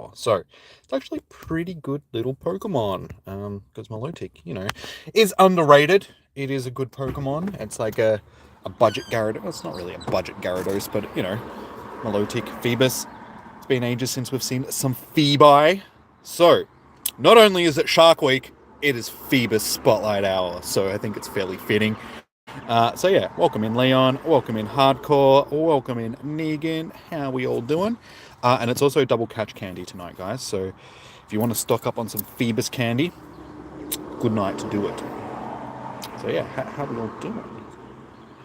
Hour. So it's actually a pretty good little Pokemon, because Milotic, is underrated. It is a good Pokemon. It's like a budget Gyarados. Well, it's not really a budget Gyarados, but, Milotic, Feebas. It's been ages since we've seen some Feebi. So, not only is it Shark Week, it is Feebas Spotlight Hour. So I think it's fairly fitting. So yeah, welcome in Leon, welcome in Hardcore, welcome in Negan. How we all doing? And it's also double catch candy tonight, guys. So if you want to stock up on some Feebas candy, good night to do it. So yeah, how we all doing?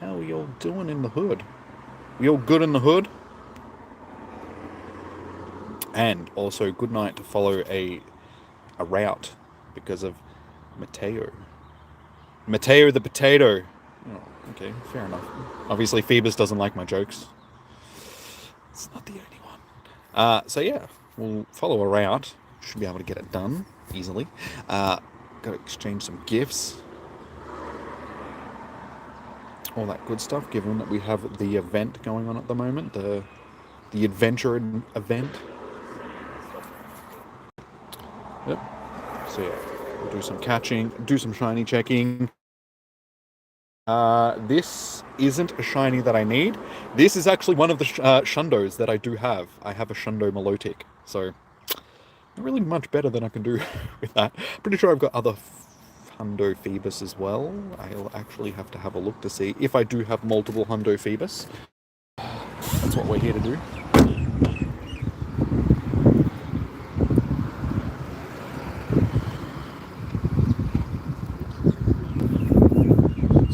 How we all doing in the hood? We all good in the hood? And also good night to follow a route because of Mateo the potato. Oh, okay, fair enough. Obviously, Feebas doesn't like my jokes. It's not the only one. So yeah, we'll follow a route. Should be able to get it done easily. Got to exchange some gifts. All that good stuff, given that we have the event going on at the moment. The adventure event. Yep. So yeah, we'll do some catching, do some shiny checking. This isn't a shiny that I need. This is actually one of the Shundos that I do have. I have a Shundo Milotic, so not really much better than I can do with that. Pretty sure I've got other Hundo Feebas as well. I'll actually have to have a look to see if I do have multiple Hundo Feebas. That's what we're here to do.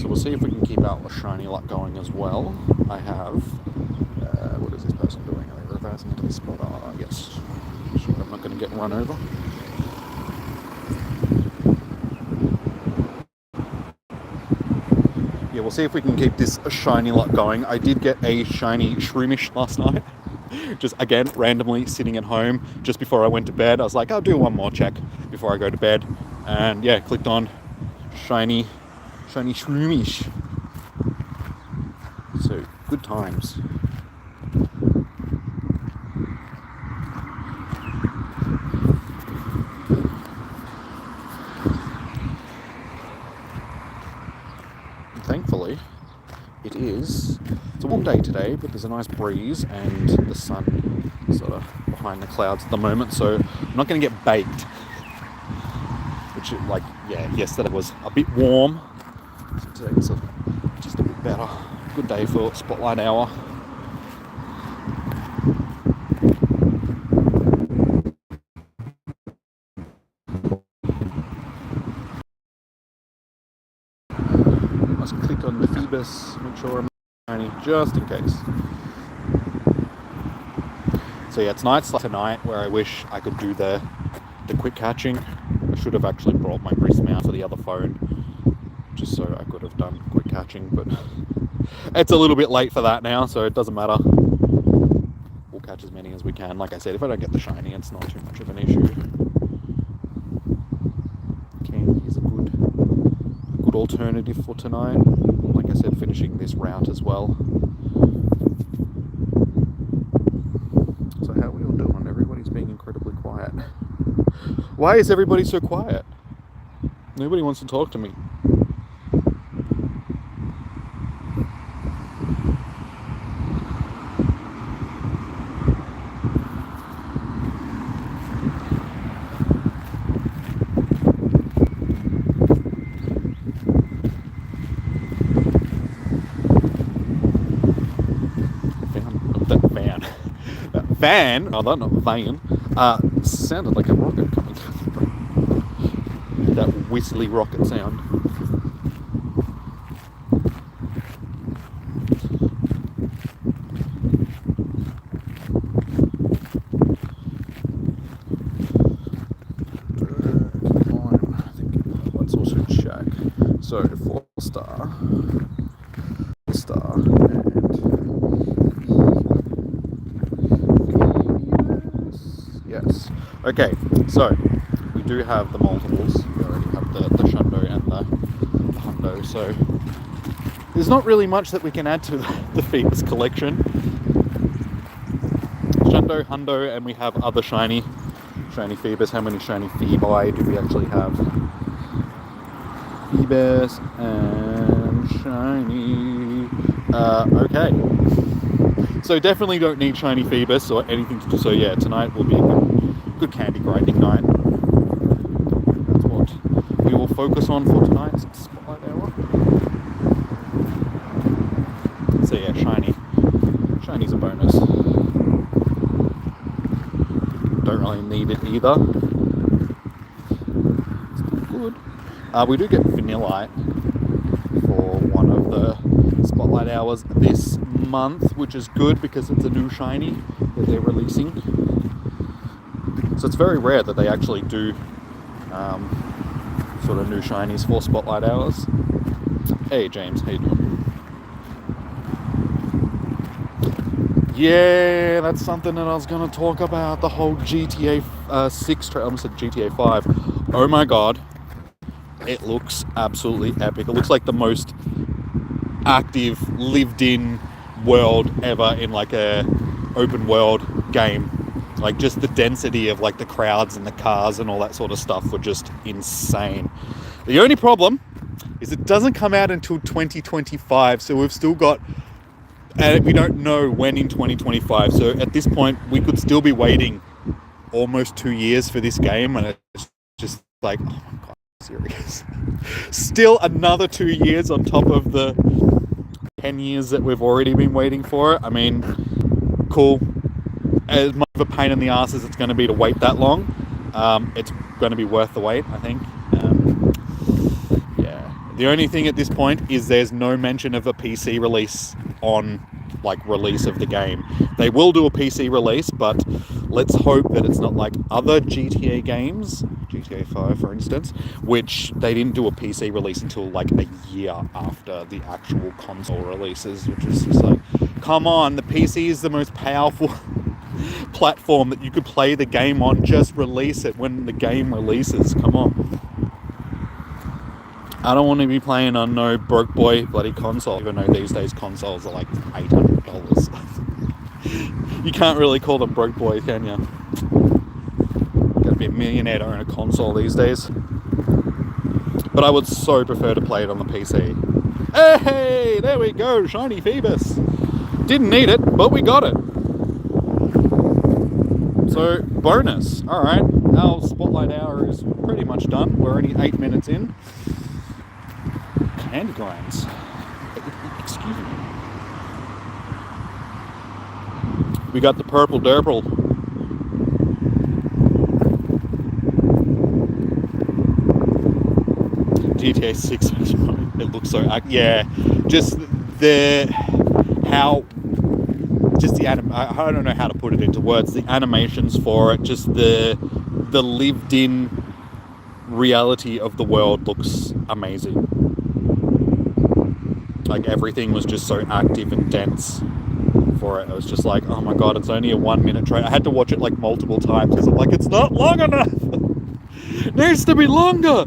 We'll see if we can keep our shiny luck going as well. I have... what is this person doing? Are they reversing into the spot? Oh, yes. Sure, I'm not going to get run over. Yeah, we'll see if we can keep this shiny luck going. I did get a shiny Shroomish last night. Just, again, randomly sitting at home just before I went to bed. I was like, I'll do one more check before I go to bed. And yeah, clicked on shiny Shroomish. So, good times. And thankfully, it's a warm day today, but there's a nice breeze and the sun sort of behind the clouds at the moment, so I'm not going to get baked. Which, yesterday was a bit warm. So today's just a bit better. Good day for Spotlight Hour. I just click on the Feebas, make sure I'm shiny, just in case. So yeah, tonight's like a night where I wish I could do the quick catching. I should have actually brought my wrist mount for the other phone, just so I could have done quick catching, but it's a little bit late for that now, so it doesn't matter. We'll catch as many as we can. Like I said, if I don't get the shiny, it's not too much of an issue. Candy is a good alternative for tonight. Like I said, finishing this route as well. So how are we all doing? Everybody's being incredibly quiet. Why is everybody so quiet? Nobody wants to talk to me. Van, oh, not van, sounded like a rocket coming through. That whistly rocket sound. I think let's also check. So 4-star, yes. Okay, so we do have the multiples. We already have the Shundo and the Hundo, so there's not really much that we can add to the Feebas collection. hundo, and we have other shiny Feebas. How many shiny Feebi do we actually have? Feebas and shiny. Okay. So definitely don't need shiny Feebas or anything to do. So yeah, tonight will be a good candy grinding night. That's what we will focus on for tonight's Spotlight Hour. So yeah, shiny. Shiny's a bonus. Don't really need it either. It's good. We do get Vanillite for one of the Spotlight Hours this month, which is good because it's a new shiny that they're releasing. So it's very rare that they actually do sort of new shinies for Spotlight Hours. Hey James, how you doing? Yeah, that's something that I was going to talk about. The whole GTA 6 I almost said GTA 5. Oh my god. It looks absolutely epic. It looks like the most active, lived-in world ever in like a open world game. Like just the density of like the crowds and the cars and all that sort of stuff were just insane. The only problem is it doesn't come out until 2025, so we've still got, and we don't know when in 2025. So at this point, we could still be waiting almost 2 years for this game, and it's just like, oh my god, serious. Still another 2 years on top of the 10 years that we've already been waiting for it. I mean, cool. As much of a pain in the ass as it's going to be to wait that long, it's going to be worth the wait, I think. Yeah. The only thing at this point is there's no mention of a PC release on like release of the game. They will do a PC release, but let's hope that it's not like other GTA games, GTA 5 for instance, which they didn't do a PC release until like a year after the actual console releases, which is just like, come on, the PC is the most powerful platform that you could play the game on. Just release it when the game releases. Come on. I don't want to be playing on no broke boy bloody console, even though these days consoles are like $800. You can't really call them broke boys, can you? Gotta be a millionaire to own a console these days. But I would so prefer to play it on the PC. Hey, there we go, shiny Feebas. Didn't need it, but we got it. So, bonus. Alright, our Spotlight Hour is pretty much done. We're only 8 minutes in. Candy grinds. Excuse me. We got the purple derple. GTA 6, it looks so, yeah, just the, how, just the I don't know how to put it into words, the animations for it, just the lived-in reality of the world looks amazing. Like everything was just so active and dense for it. It was just like, oh my god, it's only a 1 minute trailer. I had to watch it like multiple times because I'm like, it's not long enough. It needs to be longer.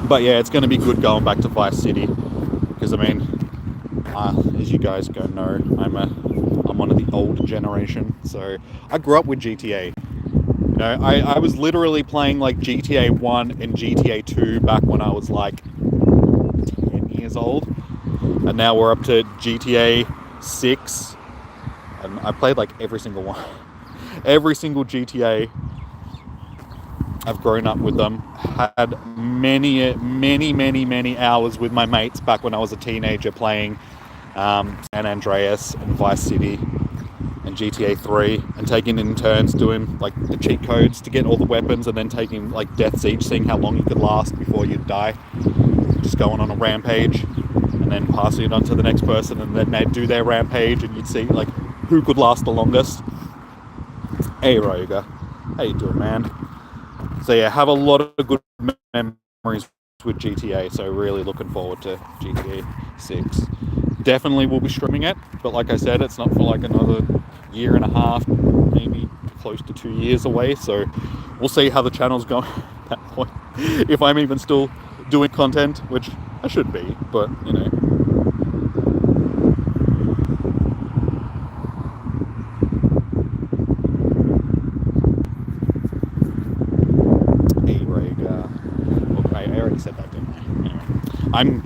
But yeah, it's going to be good going back to Vice City because I mean, as you guys go know, I'm one of the old generation, so I grew up with GTA. You know, I was literally playing like GTA 1 and GTA 2 back when I was like 10 years old. And now we're up to GTA 6. And I played like every single one. Every single GTA. I've grown up with them. Had many hours with my mates back when I was a teenager playing San Andreas and Vice City and GTA 3, and taking in turns doing like the cheat codes to get all the weapons, and then taking like deaths each, seeing how long you could last before you'd die. Just going on a rampage and then passing it on to the next person, and then they'd do their rampage and you'd see like who could last the longest. Hey Roga, how you doing, man? So yeah, have a lot of good memories with GTA, so really looking forward to GTA 6. Definitely will be streaming it, but like I said, it's not for like another year and a half, maybe close to 2 years away, so we'll see how the channel's going at that point. If I'm even still doing content, which I should be, but you know. I'm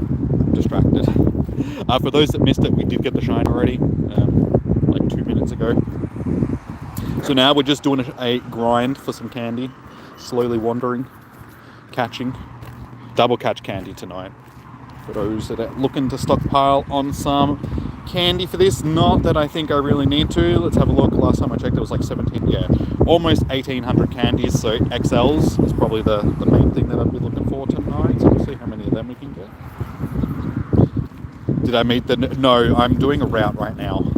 distracted. For those that missed it, we did get the shine already, like 2 minutes ago. So now we're just doing a grind for some candy, slowly wandering, catching. Double catch candy tonight. For those that are looking to stockpile on some candy for this, not that I think I really need to. Let's have a look. Last time I checked it was like 17, yeah, almost 1,800 candies, so XLs is probably the main thing that I'd be looking for tonight. So we'll see how many of them we can get. Did I meet the... No, I'm doing a route right now.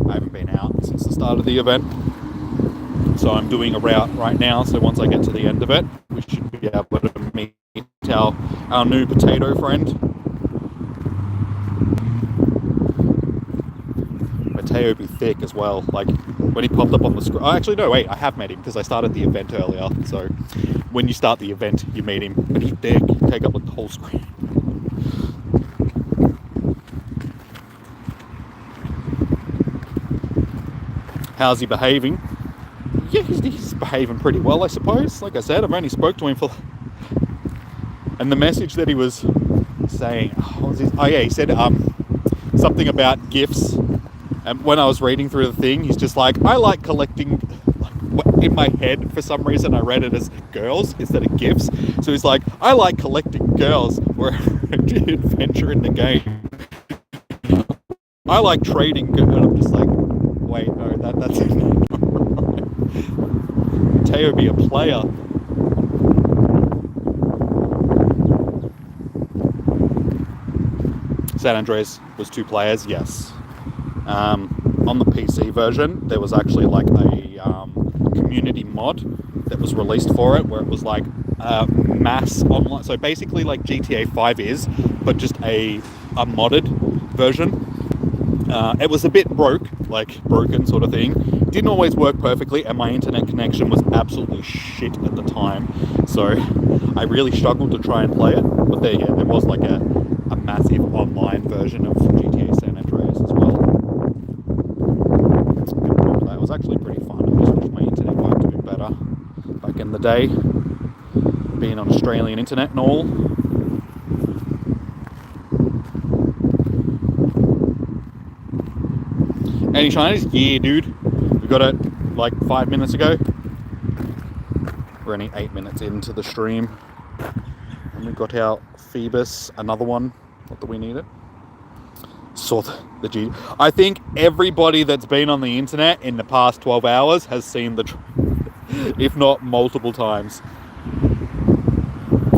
I haven't been out since the start of the event. So I'm doing a route right now, so once I get to the end of it, we should be able to meet our new potato friend. Mateo be thick as well. Like, when he popped up on the screen... Oh, actually, no, wait, I have met him, because I started the event earlier. So, when you start the event, you meet him. But he's thick. Take up the whole screen. How's he behaving? Yeah, he's behaving pretty well, I suppose. Like I said, I've only spoke to him for... And the message that he was saying... What was his... Oh, yeah, he said something about gifts. And when I was reading through the thing, he's just like, I like collecting... In my head, for some reason, I read it as girls instead of gifts. So he's like, I like collecting girls wherever I adventure in the game. I like trading girls. And I'm just like, wait, no, that's not right. Mateo be a player. San Andreas was 2 players, yes. On the PC version, there was actually like a community mod that was released for it, where it was like mass online. So basically like GTA 5 is, but just a modded version. It was a bit broken sort of thing. Didn't always work perfectly, and my internet connection was absolutely shit at the time. So I really struggled to try and play it. But there was like a massive online version of GTA San Andreas as well. That was actually pretty fun. I just wish my internet worked a bit better back in the day, being on Australian internet and all. Any shinies? Yeah, dude. We got it like 5 minutes ago. We're only 8 minutes into the stream. And we got our Feebas, another one. What do we need it? Saw the G. I think everybody that's been on the internet in the past 12 hours has seen the if not multiple times.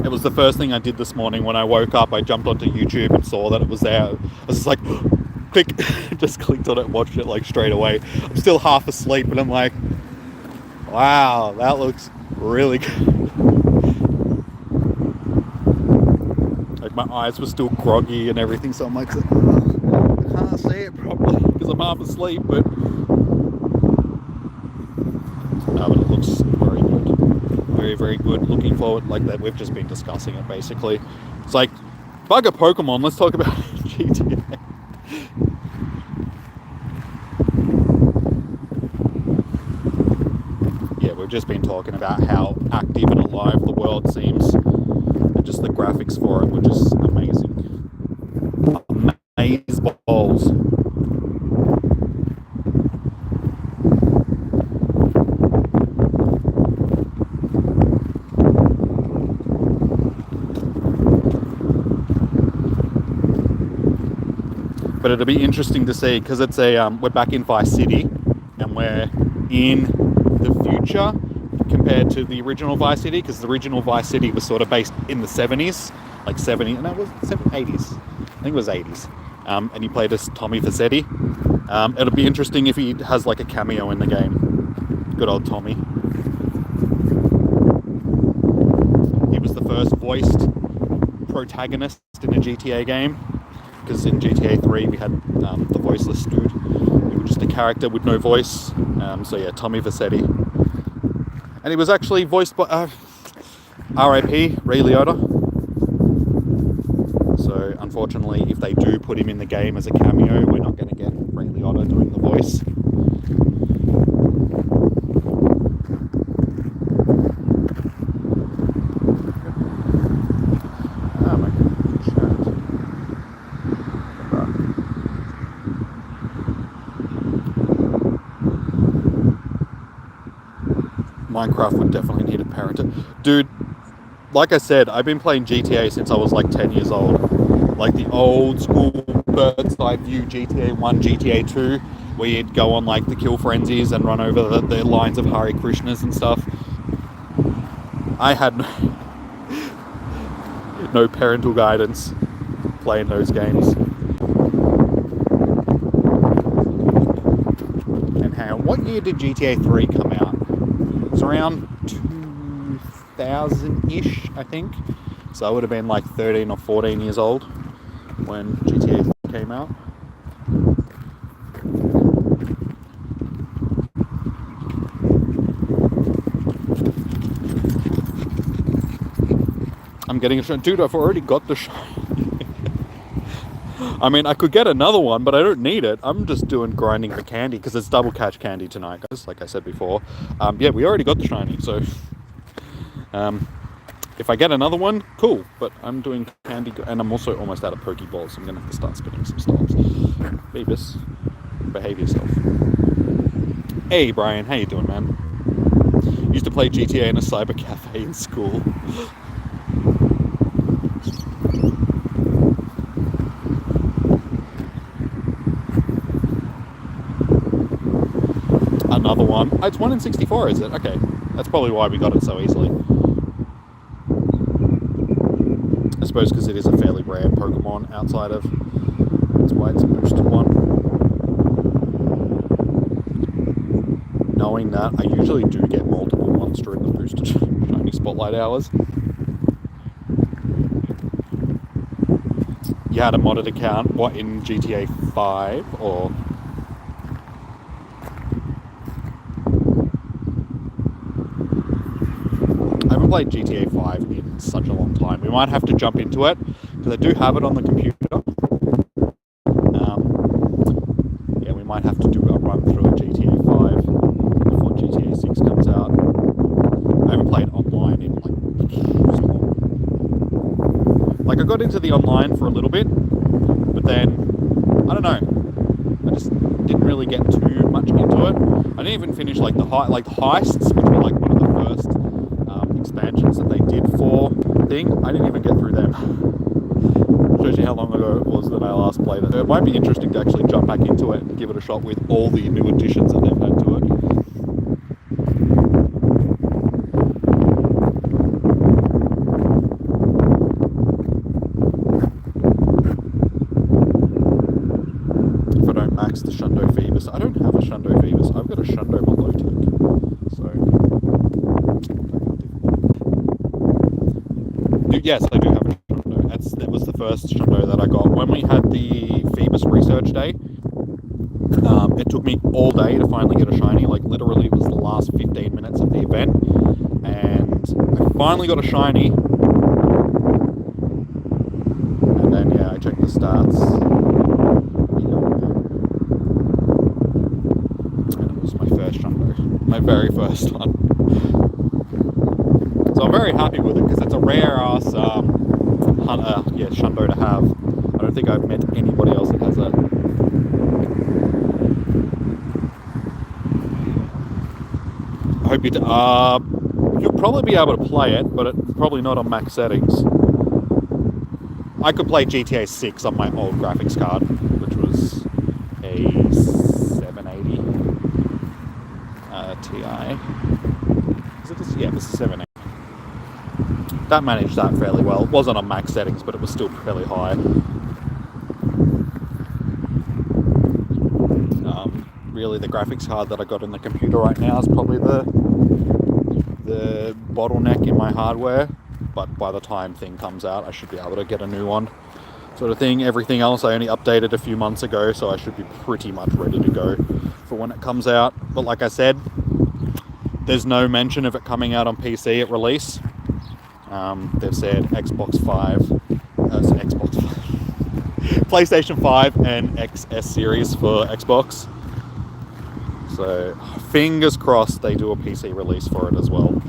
It was the first thing I did this morning when I woke up. I jumped onto YouTube and saw that it was there. I was just like, click, just clicked on it and watched it like straight away. I'm still half asleep, and I'm like, wow, that looks really good. Like my eyes were still groggy and everything, so I'm like, I can't see it properly because I'm half asleep, but it looks very good. Very, very good. Looking forward, like that. We've just been discussing it basically. It's like, bugger Pokemon, let's talk about GTA. Yeah, we've just been talking about how active and alive the world seems. And just the graphics for it were just amazing. Amazeballs. But it'll be interesting to see, because it's we're back in Vice City, and we're in the future compared to the original Vice City, because the original Vice City was sort of based in the 70s, like 70s, no, it was 80s. I think it was 80s. And he played as Tommy Vercetti. It'll be interesting if he has like a cameo in the game. Good old Tommy. He was the first voiced protagonist in a GTA game. Because in GTA 3 we had the voiceless dude. He was just a character with no voice. So yeah, Tommy Vercetti. And he was actually voiced by R.I.P. Ray Liotta. So unfortunately, if they do put him in the game as a cameo, we're not going to get Ray Liotta doing the voice. Oh my God. Minecraft would definitely need a parent. Dude, like I said, I've been playing GTA since I was like 10 years old. Like the old school bird's eye view GTA 1, GTA 2, where you'd go on like the kill frenzies and run over the lines of Hare Krishnas and stuff. I had no parental guidance playing those games. And what year did GTA 3 come out? It was around 2000-ish, I think. So I would have been like 13 or 14 years old when GTA 3 came out. I'm getting a shiny. Dude, I've already got the shiny. I mean, I could get another one, but I don't need it. I'm just doing grinding for candy because it's double catch candy tonight, guys, like I said before. Yeah, we already got the shiny, so if I get another one, cool. But I'm doing candy, and I'm also almost out of Pokeballs, so I'm going to have to start spinning some stars. Feebas, behave yourself. Hey, Brian, how you doing, man? Used to play GTA in a cyber cafe in school. Another one. Oh, it's 1 in 64, is it? Okay. That's probably why we got it so easily. I suppose because it is a fairly rare Pokemon outside of... That's why it's a boosted one. Knowing that, I usually do get multiple ones during the boosted shiny spotlight hours. You had a modded account, what, in GTA 5, or... I haven't played GTA 5 in such a long time. We might have to jump into it, because I do have it on the computer. Yeah, we might have to do a run through of GTA 5 before GTA 6 comes out. I haven't played online in like so long. Like, I got into the online for a little bit, but then, I don't know, I just didn't really get too much into it. I didn't even finish like the heists, which were like one of the first expansions that they did for thing. I didn't even get through them. Shows you how long ago it was that I last played it. It might be interesting to actually jump back into it and give it a shot with all the new additions that they've had to it. If I don't max the Shundo Feebas, I don't have a Shundo Feebas. I've got a Shundo Milotic. So yes, I do have a Shundo. That was the first Shundo that I got. When we had the Feebas Research Day, it took me all day to finally get a shiny. Like, literally, it was the last 15 minutes of the event. And I finally got a shiny. And then, yeah, I checked the stats. And it was my first Shundo. My very first one. So I'm very happy with it because it's a rare ass Shundo to have. I don't think I've met anybody else that has it. I hope you'll probably be able to play it, but probably not on max settings. I could play GTA 6 on my old graphics card, which was a 780 Ti. Is it this? Yeah, this is 780. That managed that fairly well. It wasn't on max settings, but it was still fairly high. Really, the graphics card that I got in the computer right now is probably the bottleneck in my hardware. But by the time thing comes out, I should be able to get a new one, sort of thing. Everything else I only updated a few months ago, so I should be pretty much ready to go for when it comes out. But like I said, there's no mention of it coming out on PC at release. They've said Xbox 5, PlayStation 5 and XS series for Xbox. So fingers crossed they do a PC release for it as well.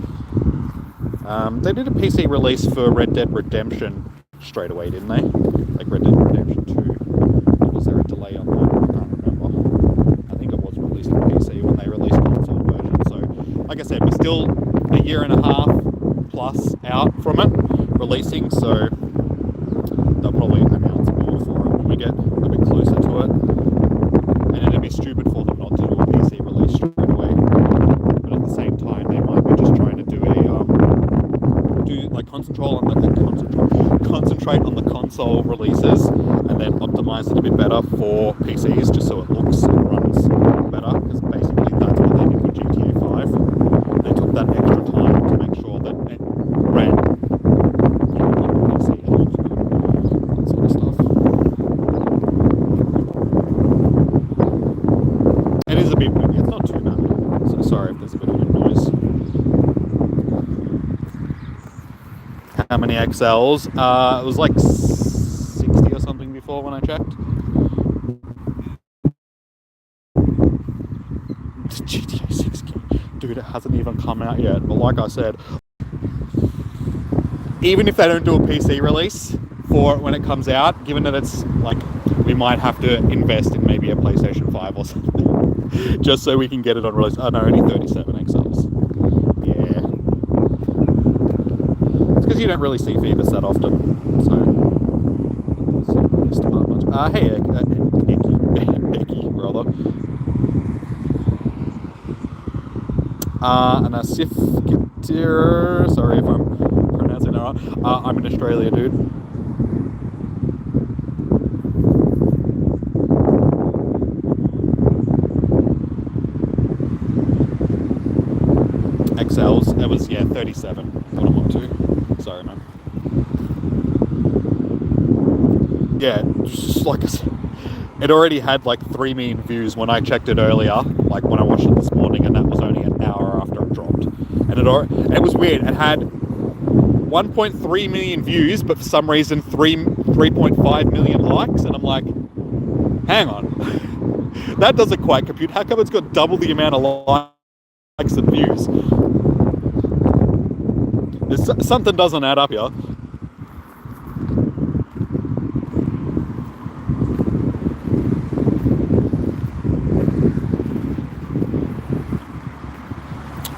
They did a PC release for Red Dead Redemption straight away, didn't they? Like Red Dead Redemption 2. Was there a delay on that? I can't remember. I think it was released on PC when they released the console version. So, like I said, we're still a year and a half plus out from it releasing, so they'll probably announce more for it when we get a bit closer to it. And it'd be stupid for them not to do a PC release straight away. But at the same time, they might be just trying to do concentrate on the console releases and then optimize it a bit better for PCs, just so it looks and runs better. Because basically that's what they did with GTA 5. They took that extra time to make sure that it ran on PC and looked good, that sort of stuff. It is a bit windy. It's not too bad. So sorry if there's a bit of wind noise. How many XLs? It was like 60 or something before when I checked. GTA 6 game. Dude, it hasn't even come out yet. But like I said, even if they don't do a PC release for when it comes out, given that it's like, we might have to invest in maybe a PlayStation 5 or something, just so we can get it on release. Oh no, only 37 XLs. Yeah. It's because you don't really see Feebas that often, so missed out much. Hey, Becky, rather. And a Sif Kitir, sorry if I'm pronouncing that wrong. I'm in Australia, dude. XLs, it was, yeah, 37. What I'm up to. Sorry, man. Yeah, just like I said, it already had like 3 million views when I checked it earlier, like when I watched it this morning, and that was only an hour after it dropped. And it was weird. It had 1.3 million views, but for some reason 3.5 million likes, and I'm like, hang on, that doesn't quite compute. How come it's got double the amount of likes and views? Something doesn't add up here.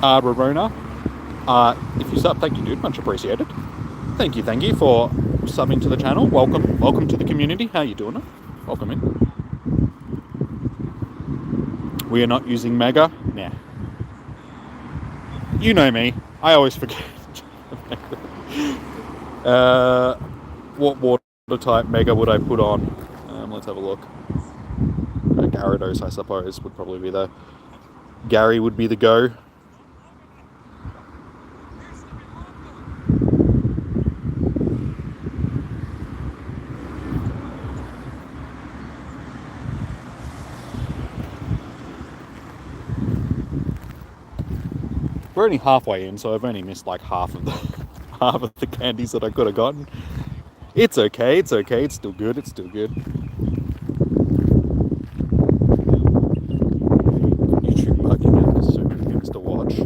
Rorona, if you sub, thank you, dude, much appreciated. Thank you for subbing to the channel. Welcome to the community. How you doing? Welcome in. We are not using Mega. Nah. You know me. I always forget. What water type Mega would I put on? Let's have a look. Gyarados, I suppose, would probably be the... Gary would be the go. We're only halfway in, so I've only missed like half of the candies that I could have gotten. It's okay. It's still good. YouTube bugging out. There's so many things to watch.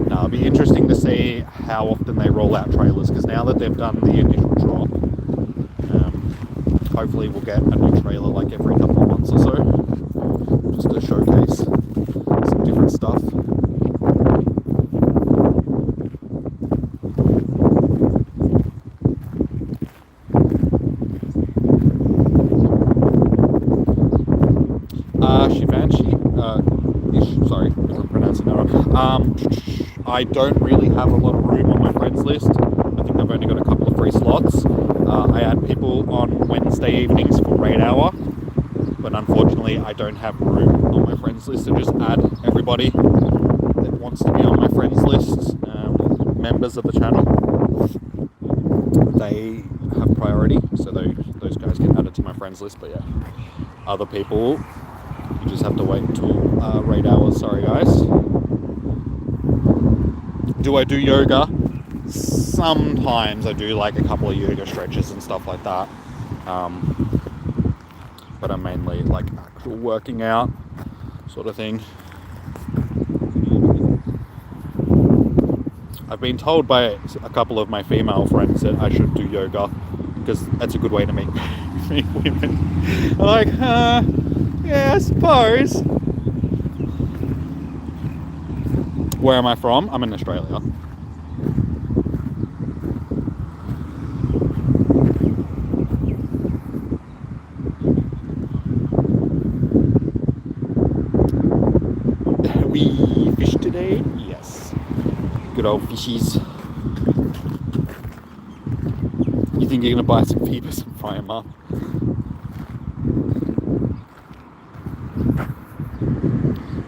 Now, it'll be interesting to see how often they roll out trailers, because now that they've done the initial drop, hopefully we'll get a new trailer like every couple of months or so, just to showcase some different stuff. Shivanshi, sorry if I'm pronouncing that wrong. I don't really have a lot of room on my friends list. I think I've only got a couple of free slots. I add people on Wednesday evenings for raid hour, but unfortunately I don't have room on my friends list to just add everybody that wants to be on my friends list. Members of the channel, they have priority, so those guys get added to my friends list. But yeah, other people, you just have to wait until raid hours. Sorry guys. Do I do yoga? Sometimes I do like a couple of yoga stretches and stuff like that. But I'm mainly like actual working out sort of thing. I've been told by a couple of my female friends that I should do yoga because that's a good way to meet women. I'm like, yeah, I suppose. Where am I from? I'm in Australia. We fish today? Yes. Good old fishies. You think you're going to buy some Feebas and fry them up?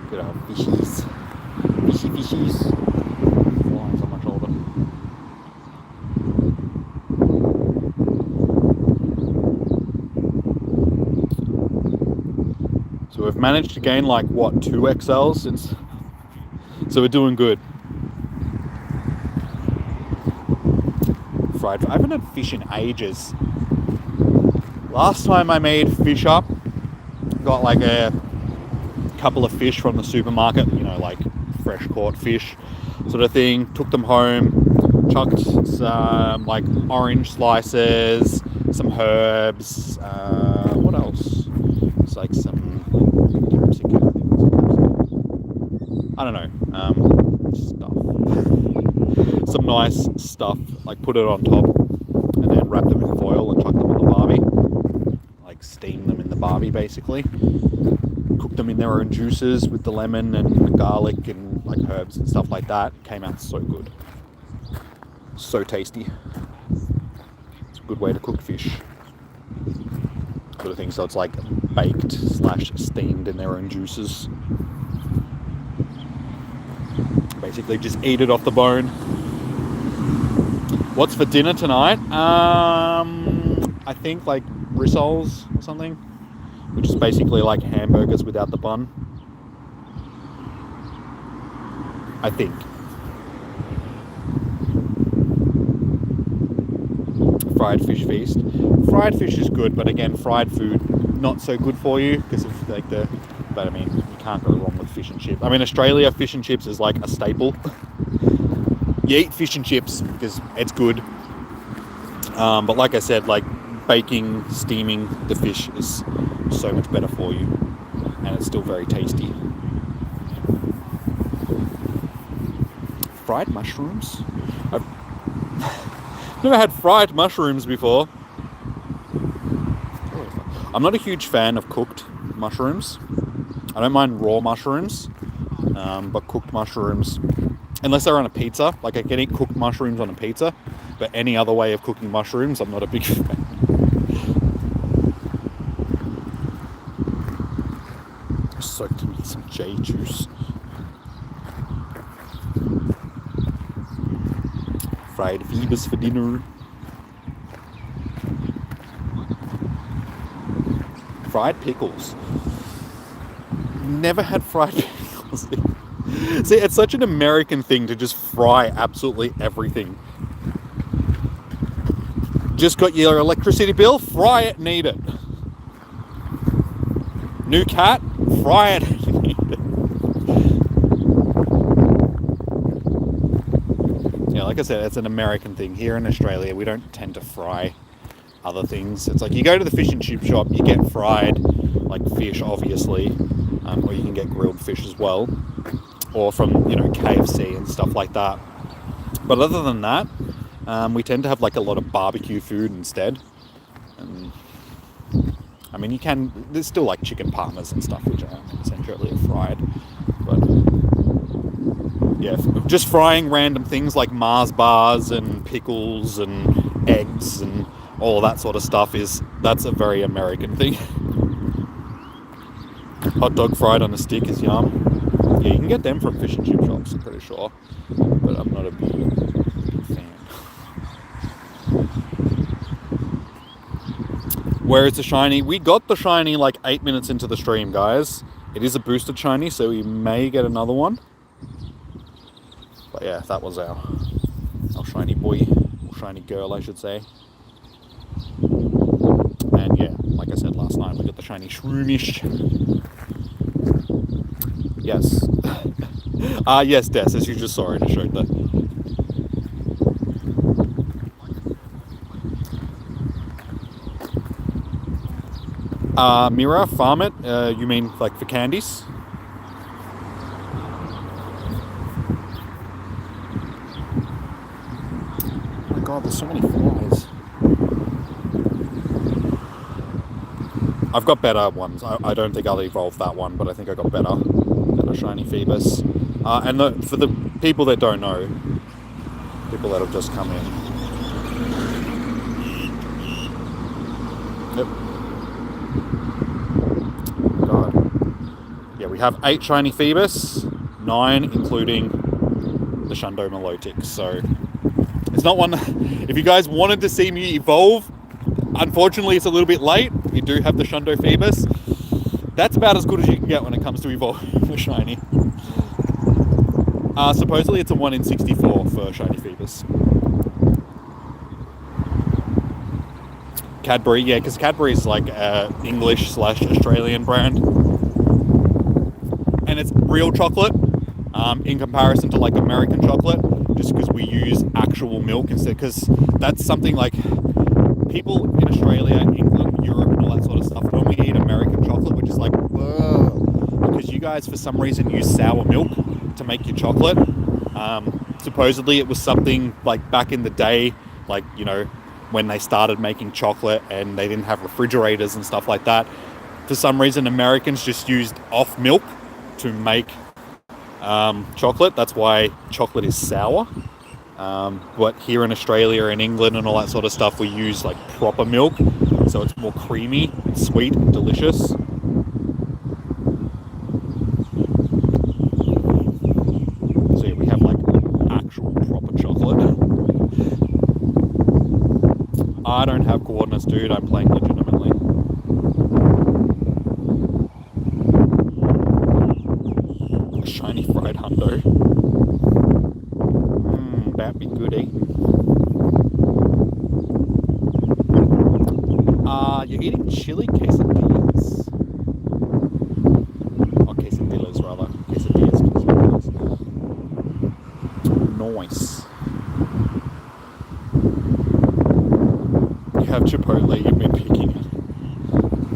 Good old fishies. Fishies. Flies on my shoulder. So we've managed to gain like, what, 2 XLs since... So we're doing good. Fried... I haven't had fish in ages. Last time I made fish up, got like a couple of fish from the supermarket, you know, like fresh caught fish sort of thing. Took them home, chucked some like orange slices, some herbs, what else? It's like some capsicum, I don't know, stuff. Some nice stuff, like put it on top and then wrap them in foil and chuck them on the barbie. Like steam them in the barbie basically. Cook them in their own juices with the lemon and the garlic and like herbs and stuff like that. Came out so good. So tasty. It's a good way to cook fish. Sort of thing, so it's like baked / steamed in their own juices. Basically just eat it off the bone. What's for dinner tonight? I think like rissoles or something, which is basically like hamburgers without the bun. I think. Fried fish feast. Fried fish is good, but again, fried food not so good for you because of like the. But I mean, you can't go wrong with fish and chips. I mean, Australia, fish and chips is like a staple. You eat fish and chips because it's good. But like I said, like baking, steaming the fish is so much better for you, and it's still very tasty. Fried mushrooms? I've never had fried mushrooms before. I'm not a huge fan of cooked mushrooms. I don't mind raw mushrooms, but cooked mushrooms, unless they're on a pizza, like I can eat cooked mushrooms on a pizza, but any other way of cooking mushrooms, I'm not a big fan. Soaked them in some J juice. Fried Feebas for dinner. Fried pickles. Never had fried pickles. See, it's such an American thing to just fry absolutely everything. Just got your electricity bill? Fry it and eat it. New cat? Fry it and eat it. Yeah, like I said, it's an American thing. Here in Australia, we don't tend to fry other things. It's like you go to the fish and chip shop, you get fried, like fish, obviously, or you can get grilled fish as well, or from, you know, KFC and stuff like that. But other than that, we tend to have like a lot of barbecue food instead. I mean, you can, there's still like chicken parmas and stuff, which are essentially fried, but yeah, just frying random things like Mars bars and pickles and eggs and all that sort of stuff that's a very American thing. Hot dog fried on a stick is yum. Yeah, you can get them from fish and chip shops, I'm pretty sure, but I'm not a big fan. Where is the shiny? We got the shiny like 8 minutes into the stream, guys. It is a boosted shiny, so we may get another one. But yeah, that was our shiny boy, or shiny girl, I should say. And yeah, like I said last night, we got the shiny Shroomish. Yes. Yes, Des, as you just saw it, I showed that. Mira, farm it? You mean like for candies? god, there's so many flies. I've got better ones. I don't think I'll evolve that one, but I think I got better shiny Feebas. And for the people that don't know, people that have just come in. Yep. God. Yeah, we have 8 shiny Feebas, 9 including the Shundo Milotic. So it's not one. If you guys wanted to see me evolve, unfortunately it's a little bit late. We do have the Shundo Feebas. That's about as good as you can get when it comes to evolving a shiny. Supposedly it's a 1 in 64 for shiny Feebas. Cadbury, yeah, because Cadbury is like English/Australian brand, and it's real chocolate in comparison to like American chocolate, just because we use actual milk instead. Because that's something like people in Australia, England, Europe, and all that sort of stuff normally eat American chocolate, which is like, whoa, because you guys for some reason use sour milk to make your chocolate. Supposedly it was something like back in the day, like, you know, when they started making chocolate and they didn't have refrigerators and stuff like that. For some reason, Americans just used off milk to make chocolate. That's why chocolate is sour. But here in Australia and England and all that sort of stuff, we use like proper milk. So it's more creamy, sweet, delicious. So yeah, we have like actual proper chocolate. I don't have coordinates, dude. I'm playing legitimately. Shiny fried hundo. That'd be good eating. You're eating chili quesadillas. Or quesadillas, rather. Quesadillas. Nice. You have Chipotle, you've been picking it.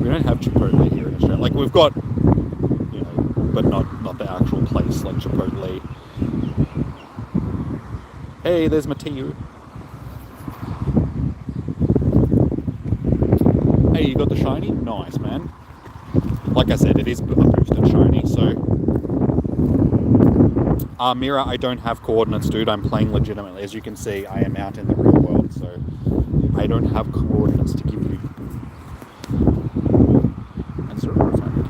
We don't have Chipotle here in Australia. Like, we've got, you know, but not the actual place, like Chipotle. Hey, there's Mateo. Hey, you got the shiny? Nice, man. Like I said, it is a boosted shiny, so... Mira, I don't have coordinates, dude. I'm playing legitimately. As you can see, I am out in the real world, so... I don't have coordinates to give you. That's horrifying.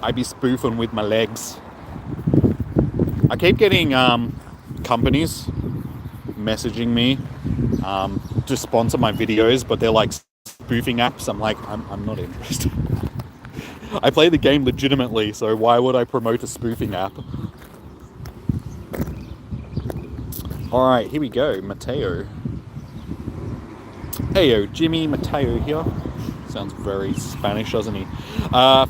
I be spoofing with my legs. I keep getting companies messaging me to sponsor my videos, but they're like spoofing apps. I'm like, I'm not interested. I play the game legitimately, so why would I promote a spoofing app? Alright, here we go. Mateo. Heyo, Jimmy Mateo here. Sounds very Spanish, doesn't he?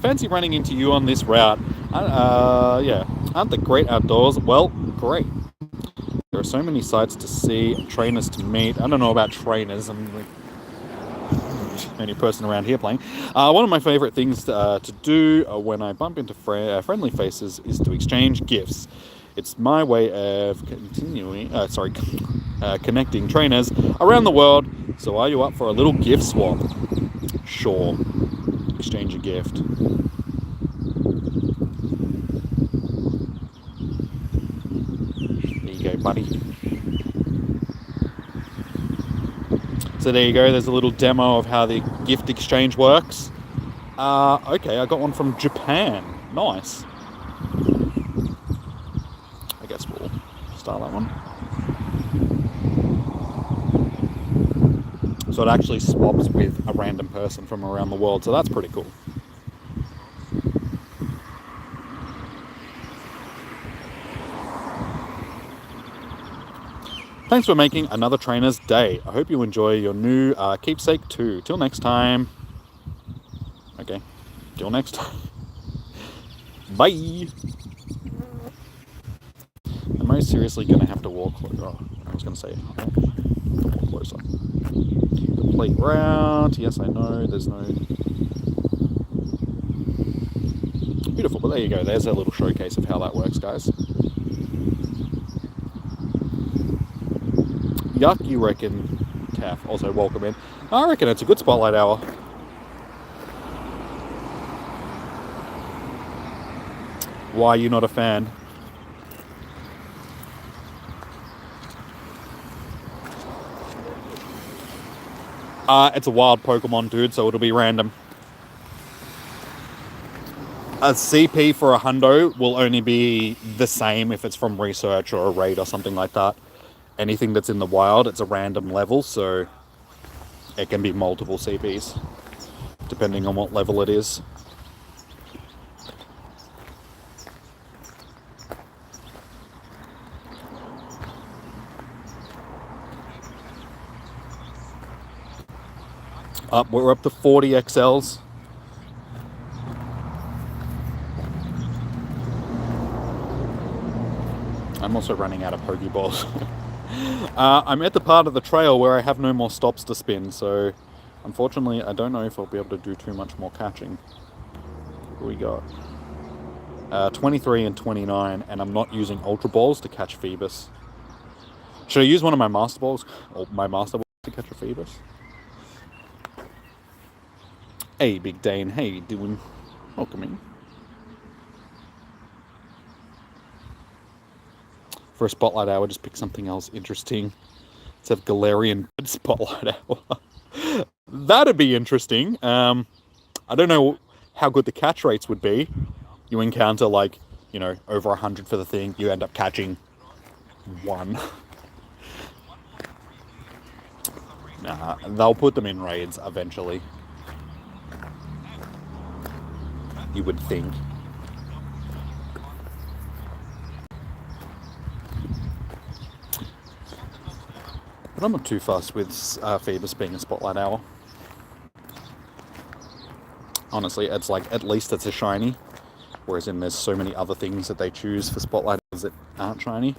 Fancy running into you on this route. Yeah. Aren't the great outdoors? Well, great. There are so many sights to see, trainers to meet. I don't know about trainers. I'm like the only person around here playing. One of my favorite things to do when I bump into friendly faces is to exchange gifts. It's my way of connecting trainers around the world. So are you up for a little gift swap? Sure. Exchange a gift. There you go, buddy. So there you go. There's a little demo of how the gift exchange works. Okay, I got one from Japan. Nice. I guess we'll start that one. So it actually swaps with a random person from around the world. So that's pretty cool. Thanks for making another trainer's day. I hope you enjoy your new keepsake too. Till next time. Okay. Till next time. Bye. Am I seriously going to have to walk closer? Oh, I was going to say walk closer. Complete route. Yes, I know. There's no... Beautiful, but there you go. There's a little showcase of how that works, guys. Yuck, you reckon, Taff? Also, welcome in. I reckon it's a good Spotlight Hour. Why are you not a fan? It's a wild Pokemon, dude, so it'll be random. A CP for a hundo will only be the same if it's from research or a raid or something like that. Anything that's in the wild, it's a random level, so it can be multiple CPs, depending on what level it is. We're up to 40 XLs. I'm also running out of Pokeballs. I'm at the part of the trail where I have no more stops to spin, so unfortunately I don't know if I'll be able to do too much more catching. What do we got? 23 and 29, and I'm not using Ultra Balls to catch Feebas. Should I use one of my Master Balls, or my Master Balls to catch a Feebas? Hey, Big Dane, how you doing? Welcome in. For a Spotlight Hour, just pick something else interesting. Let's have Galarian Spotlight Hour. That'd be interesting. I don't know how good the catch rates would be. You encounter, like, you know, over 100 for the thing. You end up catching one. Nah, they'll put them in raids eventually. You would think. But I'm not too fussed with Feebas being a Spotlight Hour. Honestly, it's like, at least it's a shiny. Whereas there's so many other things that they choose for Spotlight Hours that aren't shiny.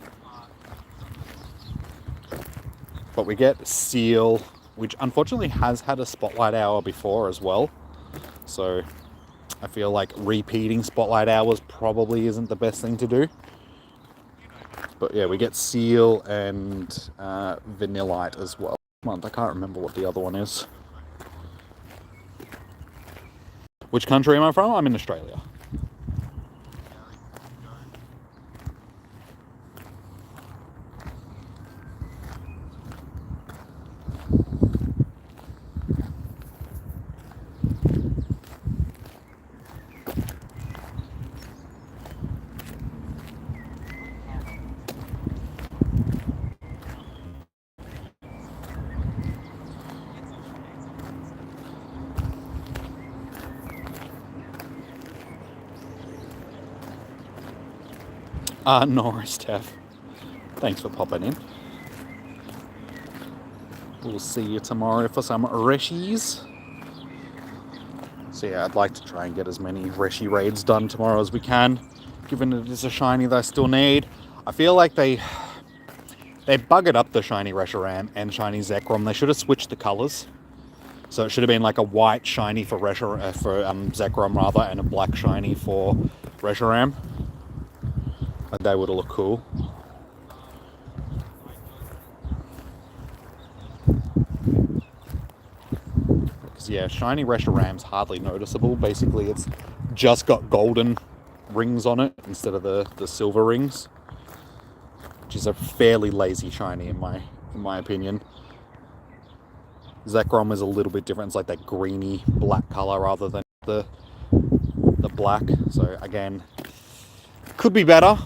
But we get Seal, which unfortunately has had a Spotlight Hour before as well. So I feel like repeating Spotlight Hours probably isn't the best thing to do. But yeah, we get Seal and Vanillite as well. I can't remember what the other one is. Which country am I from? I'm in Australia. Norris, Steph. Thanks for popping in. We'll see you tomorrow for some Reshies. So yeah, I'd like to try and get as many Reshi raids done tomorrow as we can, given it is a shiny that I still need. I feel like they buggered up the shiny Reshiram and shiny Zekrom. They should have switched the colours. So it should have been like a white shiny for Zekrom rather, and a black shiny for Reshiram. Like, they would have looked cool. Because yeah, shiny Reshiram's hardly noticeable. Basically, it's just got golden rings on it instead of the silver rings, which is a fairly lazy shiny in my opinion. Zekrom is a little bit different. It's like that greeny black color rather than the black. So again, could be better.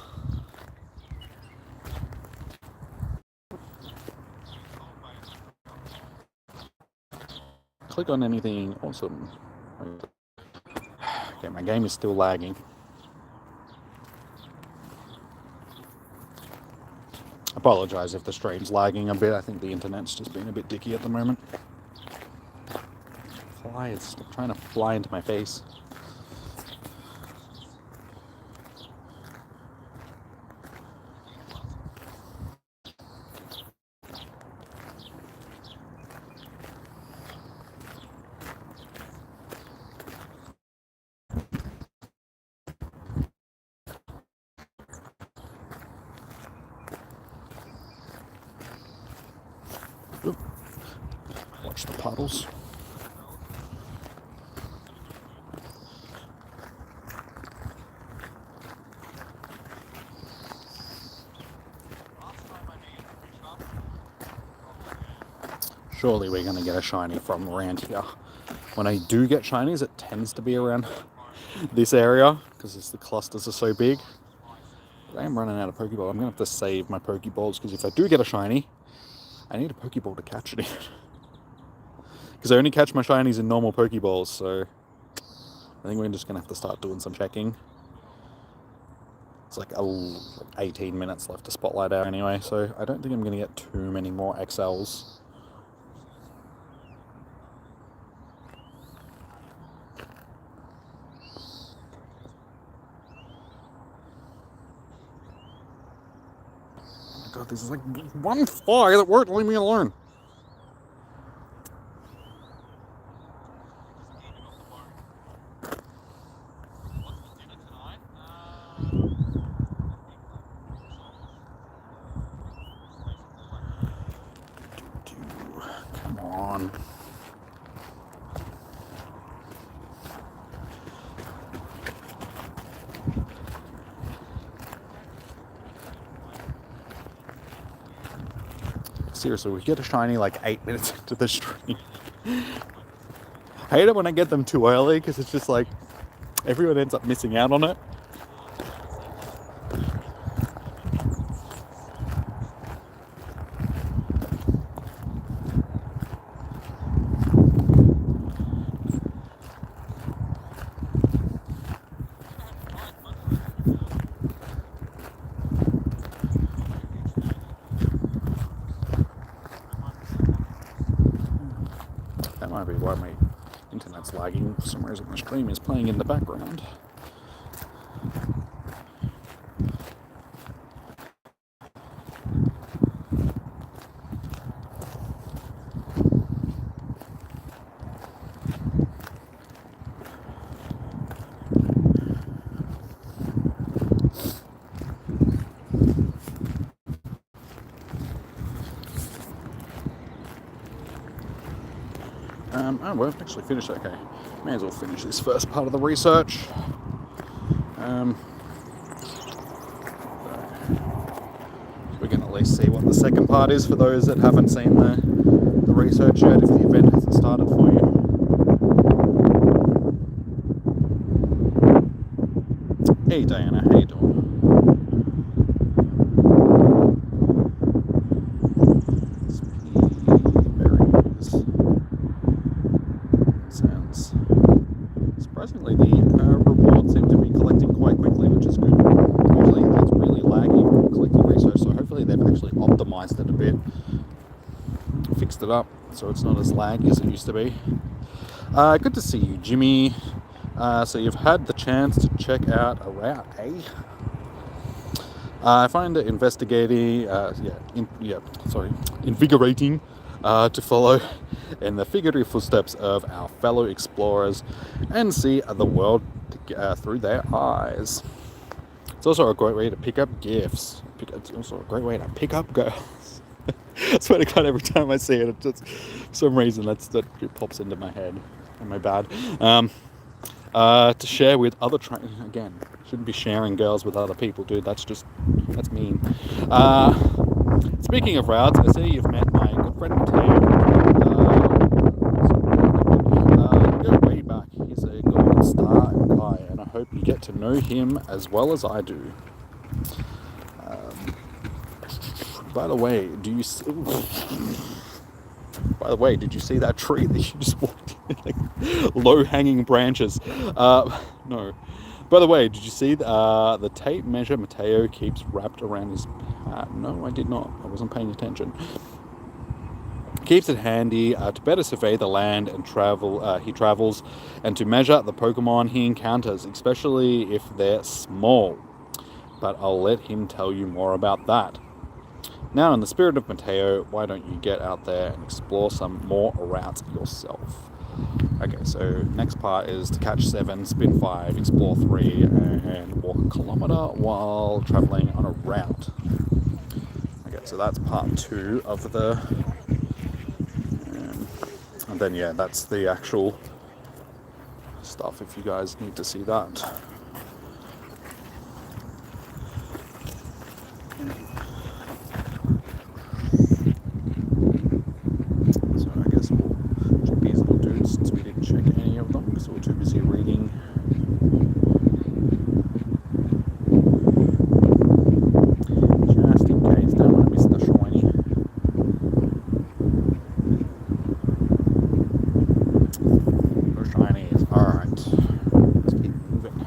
Click on anything awesome. Okay, my game is still lagging. Apologise if the stream's lagging a bit. I think the internet's just been a bit dicky at the moment. Flies, stop trying to fly into my face. titles. Surely we're going to get a shiny from around here. When I do get shinies, it tends to be around this area because the clusters are so big. But I am running out of Pokeball. I'm going to have to save my Pokeballs because if I do get a shiny, I need a Pokeball to catch it in. Because I only catch my shinies in normal Pokeballs, so I think we're just going to have to start doing some checking. It's like 18 minutes left to Spotlight Hour anyway, so I don't think I'm going to get too many more XLs. Oh my god, this is like one fly that won't leave me alone. Come on. Seriously, we get a shiny like 8 minutes into the stream. I hate it when I get them too early because it's just like everyone ends up missing out on it. That might be why my internet's lagging. For some reason the stream is playing in the background. Oh, we've actually finished. Okay, may as well finish this first part of the research. We can at least see what the second part is for those that haven't seen the research yet, if the event hasn't started for you. Hey Diana, how you doing? Surprisingly, the rewards seem to be collecting quite quickly, which is good. Usually it's really laggy for collecting research, so hopefully they've actually optimized it a bit, fixed it up, so it's not as laggy as it used to be. Good to see you, Jimmy. So you've had the chance to check out a route, eh? I find it invigorating to follow in the figurative footsteps of our fellow explorers and see the world through their eyes. It's also a great way to pick up gifts. It's also a great way to pick up girls. I swear to God, every time I see it, for some reason that it pops into my head. Am I bad? To share with other again, shouldn't be sharing girls with other people, dude. That's mean. Speaking of routes, I see you've met my good friend Mateo. Go way back. He's a golden star guy, and I hope you get to know him as well as I do. By the way, did you see that tree that you just walked in? Like, low-hanging branches. No. By the way, did you see the tape measure Mateo keeps wrapped around his hat? No, I did not. I wasn't paying attention. Keeps it handy to better survey the land and he travels, and to measure the Pokemon he encounters, especially if they're small. But I'll let him tell you more about that. Now, in the spirit of Mateo, why don't you get out there and explore some more routes yourself? Okay, so next part is to catch 7, spin 5, explore 3, and walk a kilometer while traveling on a route. Okay, so that's part 2 of the And then yeah, that's the actual stuff if you guys need to see that. So I guess we'll check these little dudes since we didn't check any of them because we were too busy reading. Just in case, don't want to miss the shiny. No shinies. Alright. Let's keep moving.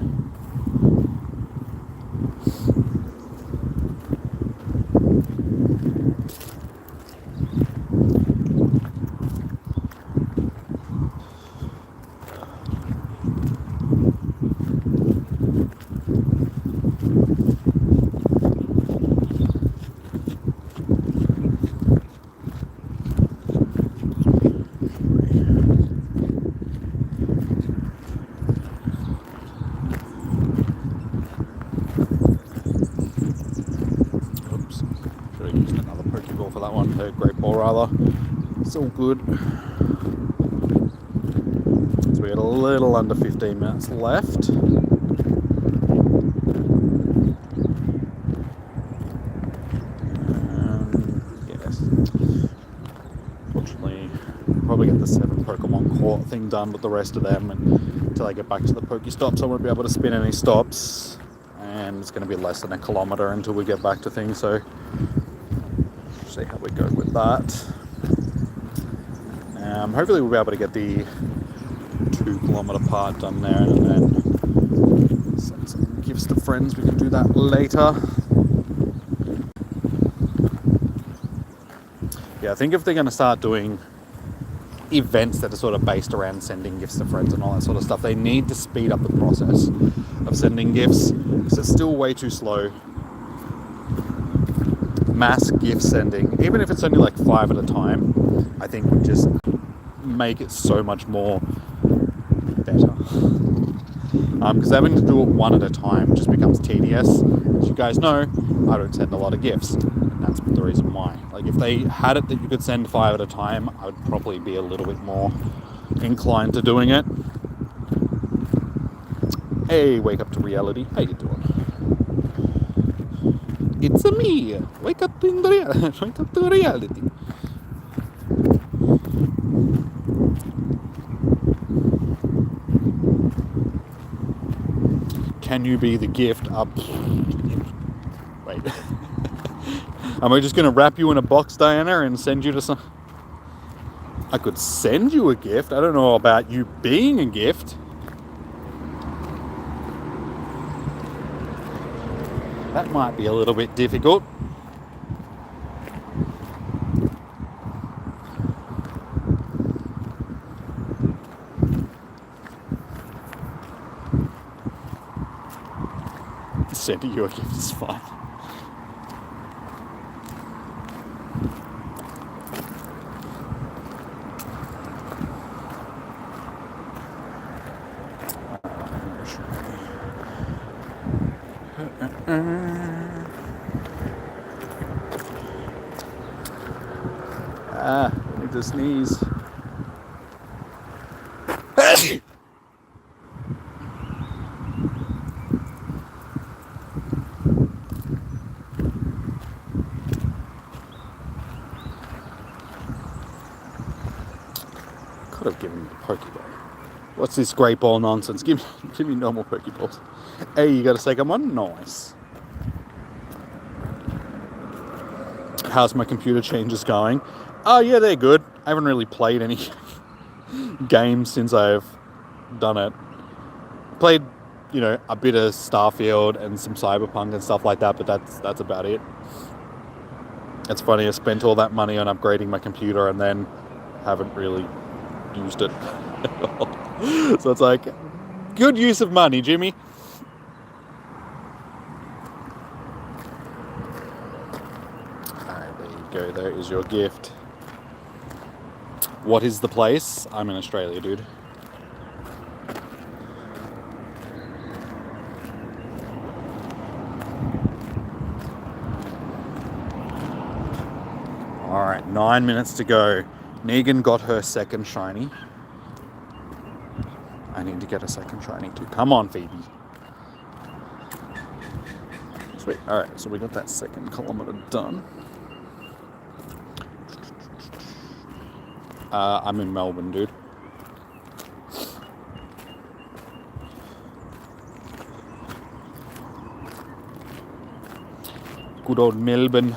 Great ball rather. It's all good. So we got a little under 15 minutes left. Yes. Fortunately, probably get the 7 Pokemon court thing done with the rest of them until I get back to the Pokestops. I won't be able to spin any stops, and it's going to be less than a kilometer until we get back to things. So see how we go with that. Hopefully we'll be able to get the 2 kilometer part done there, and then send some gifts to friends. We can do that later. Yeah, I think if they're going to start doing events that are sort of based around sending gifts to friends and all that sort of stuff, they need to speed up the process of sending gifts because it's still way too slow. Mass gift sending, even if it's only like 5 at a time, I think would just make it so much more better. Because having to do it 1 at a time just becomes tedious. As you guys know, I don't send a lot of gifts, and that's the reason why. Like if they had it that you could send 5 at a time, I would probably be a little bit more inclined to doing it. Hey, wake up to reality. How you doing? It's a me. Wake up to reality. Can you be the gift up? Wait. Am I just going to wrap you in a box, Diana, and send you to some... I could send you a gift. I don't know about you being a gift. That might be a little bit difficult. Sending you a gift is fine. I need to sneeze. Could have given me the Pokeball. What's this great ball nonsense? Give me normal Pokeballs. Hey, you got a second one? Nice. How's my computer changes going? Oh yeah, they're good. I haven't really played any games since I've done it. Played, a bit of Starfield and some Cyberpunk and stuff like that, but that's about it. It's funny, I spent all that money on upgrading my computer and then haven't really used it at all. So it's like, good use of money, Jimmy. Alright, there you go. There is your gift. What is the place? I'm in Australia, dude. Alright, 9 minutes to go. Negan got her second shiny. I need to get a second shiny too. Come on, Phoebe. Sweet. Alright, so we got that second kilometer done. I'm in Melbourne, dude. Good old Melbourne.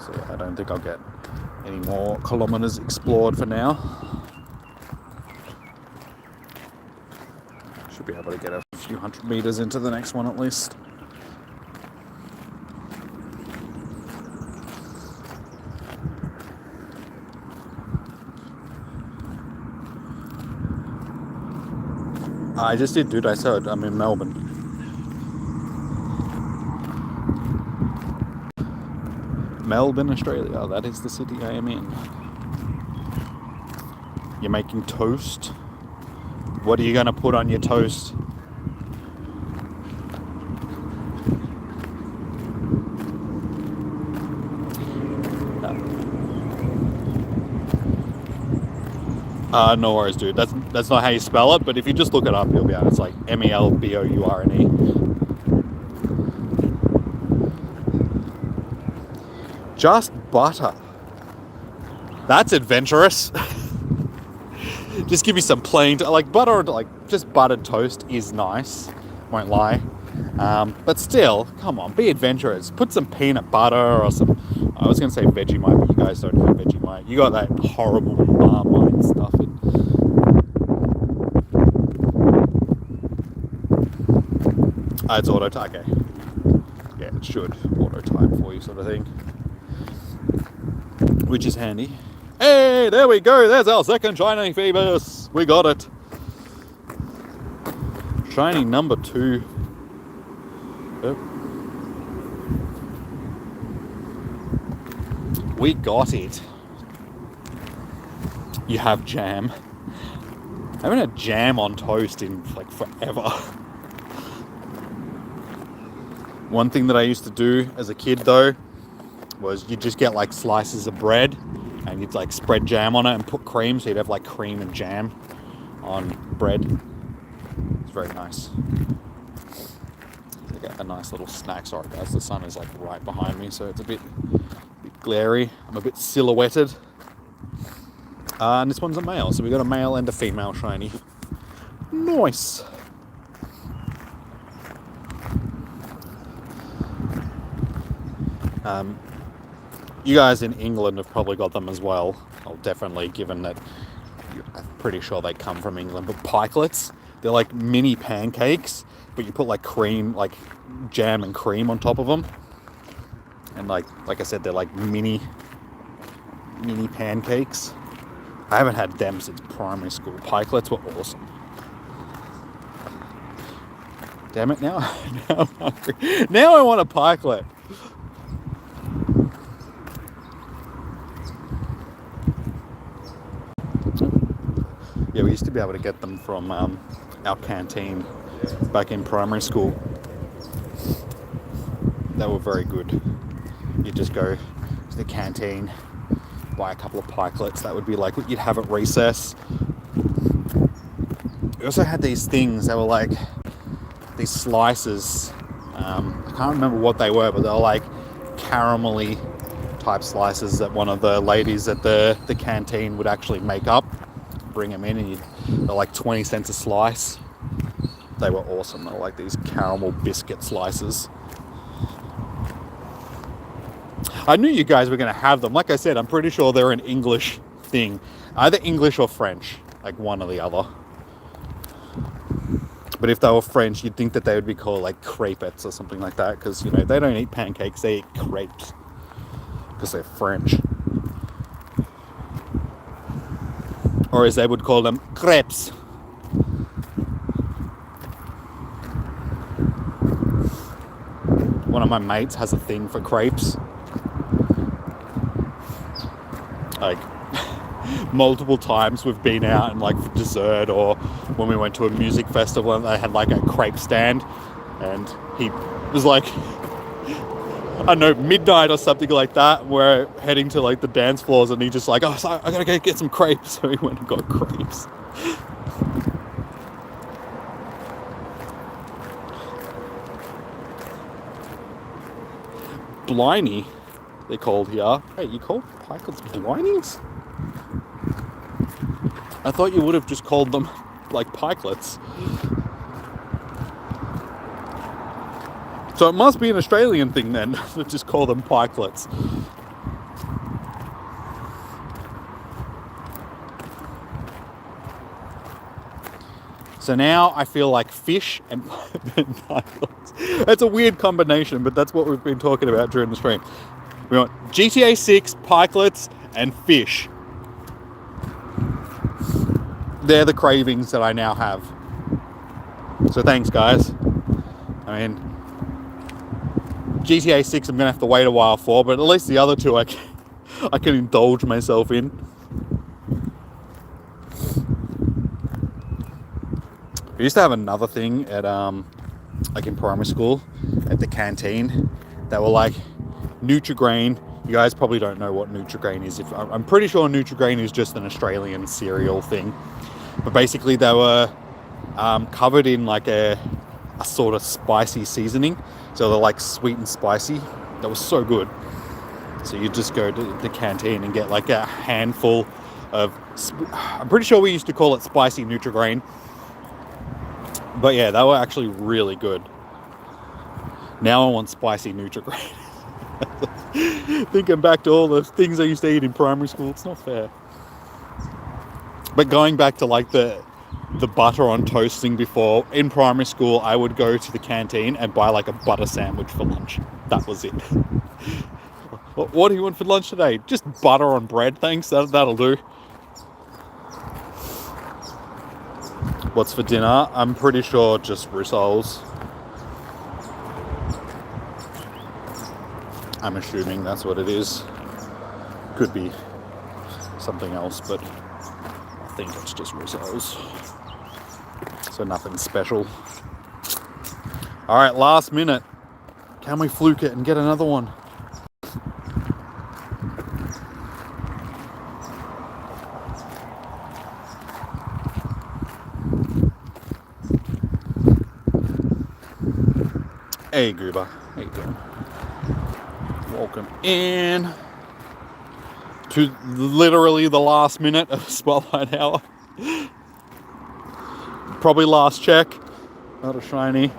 So yeah, I don't think I'll get any more kilometers explored for now. Should be able to get a few hundred meters into the next one at least. I just did, dude. I said I'm in Melbourne. Melbourne, Australia. That is the city I am in. You're making toast. What are you going to put on your toast? No worries, dude. That's not how you spell it, but if you just look it up, you'll be able. It's like Melbourne. Just butter. That's adventurous. Just give me some plain, like butter, like just buttered toast is nice. Won't lie. But still, come on, be adventurous. Put some peanut butter or some. I was gonna say Vegemite, but you guys don't have Vegemite. You got that horrible Marmite stuff. It's auto type. Okay. Yeah, it should auto type for you, sort of thing. Which is handy. Hey, there we go. There's our second shiny Feebas. We got it. Shiny number 2. Oh. We got it. You have jam. I haven't had jam on toast in like forever. One thing that I used to do as a kid though was you'd just get like slices of bread and you'd like spread jam on it and put cream, so you'd have like cream and jam on bread. It's very nice. It's like a nice little snack. Sorry guys, the sun is like right behind me, so it's a bit glary. I'm a bit silhouetted. And this one's a male, so we got a male and a female shiny. Nice. You guys in England have probably got them as well. Well, definitely, given that I'm pretty sure they come from England. But pikelets, they're like mini pancakes, but you put like cream, like jam and cream on top of them. And like I said, they're like mini pancakes. I haven't had them since primary school. Pikelets were awesome. Damn it, now I'm hungry. Now I want a pikelet. Yeah, we used to be able to get them from our canteen back in primary school. They were very good. You just go to the canteen, buy a couple of pikelets. That would be like what you'd have at recess. We also had these things. They were like these slices. I can't remember what they were, but they were like caramelly type slices that one of the ladies at the canteen would actually make up. Bring them in, and they're like 20 cents a slice. They were awesome. They were like these caramel biscuit slices. I knew you guys were going to have them. Like I said, I'm pretty sure they're an English thing. Either English or French. Like one or the other. But if they were French, you'd think that they would be called like crepes or something like that. Because, you know, they don't eat pancakes, they eat crepes. Because they're French. Or as they would call them, crepes. One of my mates has a thing for crepes. Like, multiple times we've been out and like for dessert, or when we went to a music festival and they had like a crepe stand, and he was like, I don't know, midnight or something like that. We're heading to like the dance floors, and he just like, oh, sorry, I gotta go get some crepes. So he went and got crepes. Bliney, they're called here. Hey, you called pikelets blinies? I thought you would have just called them like pikelets. So it must be an Australian thing then, to just call them pikelets. So now I feel like fish and pikelets. That's a weird combination, but that's what we've been talking about during the stream. We want GTA 6, pikelets, and fish. They're the cravings that I now have. So thanks, guys. I mean, GTA 6 I'm going to have to wait a while for, but at least the other two I can indulge myself in. We used to have another thing at, like in primary school, at the canteen, that were like Nutri-Grain. You guys probably don't know what Nutri-Grain is. I'm pretty sure Nutri-Grain is just an Australian cereal thing. But basically they were covered in like a sort of spicy seasoning. So they're like sweet and spicy. That was so good. So you just go to the canteen and get like a handful of, I'm pretty sure we used to call it spicy Nutri-Grain. But yeah, they were actually really good. Now I want spicy Nutri-Grain. Thinking back to all the things I used to eat in primary school, it's not fair. But going back to like the butter on toast thing before, in primary school, I would go to the canteen and buy like a butter sandwich for lunch. That was it. What do you want for lunch today? Just butter on bread, thanks. That'll do. What's for dinner? I'm pretty sure just rissoles. I'm assuming that's what it is. Could be something else, but I think it's just rissoles. So nothing special. All right, last minute. Can we fluke it and get another one? Hey, Goober. How you doing? Welcome in to literally the last minute of Spotlight Hour. Probably last check. Not a shiny.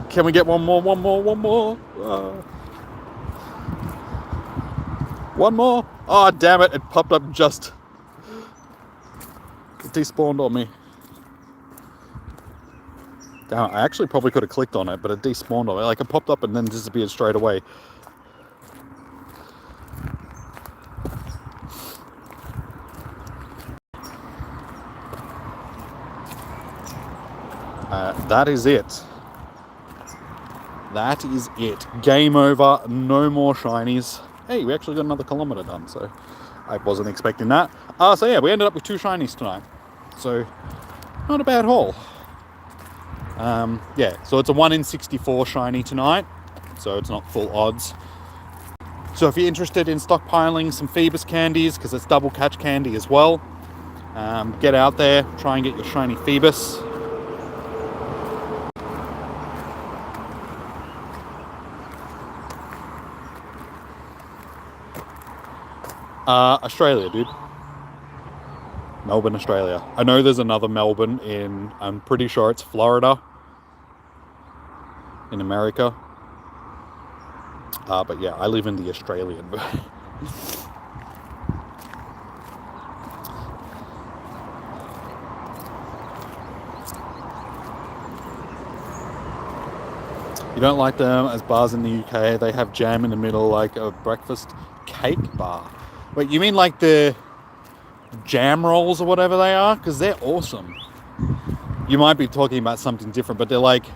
Can we get one more? One more. Oh, damn it. It popped up just. It despawned on me. Damn it. I actually probably could have clicked on it, but it despawned on me. Like, it popped up and then disappeared straight away. That is it. That is it. Game over. No more shinies. Hey, we actually got another kilometer done, so I wasn't expecting that. So yeah, we ended up with 2 shinies tonight. So, not a bad haul. Yeah, so it's a 1 in 64 shiny tonight, so it's not full odds. So if you're interested in stockpiling some Feebas candies, because it's double catch candy as well, get out there, try and get your shiny Feebas. Australia, dude. Melbourne, Australia. I know there's another Melbourne in, I'm pretty sure it's Florida, in America. But yeah, I live in the Australian. You don't like them as bars in the UK? They have jam in the middle, like a breakfast cake bar. Wait, you mean like the jam rolls or whatever they are? Because they're awesome. You might be talking about something different, but they're like,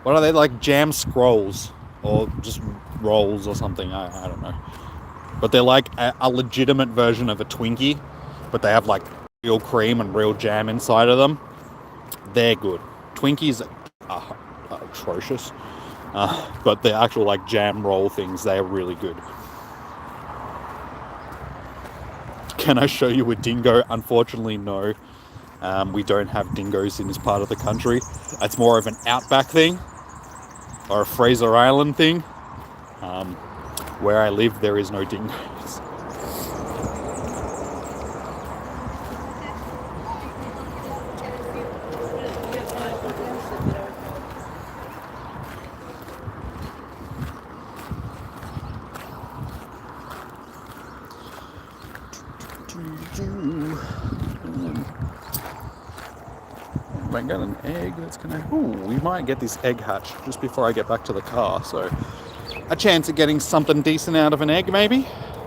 what are they, like jam scrolls or just rolls or something? I don't know. But they're like a legitimate version of a Twinkie, but they have like real cream and real jam inside of them. They're good. Twinkies are atrocious. But the actual like jam roll things, they are really good. Can I show you a dingo? Unfortunately, no. We don't have dingoes in this part of the country. It's more of an outback thing or a Fraser Island thing. Where I live, there is no dingoes. I got an egg that's gonna... Ooh, we might get this egg hatch just before I get back to the car, so a chance of getting something decent out of an egg, maybe.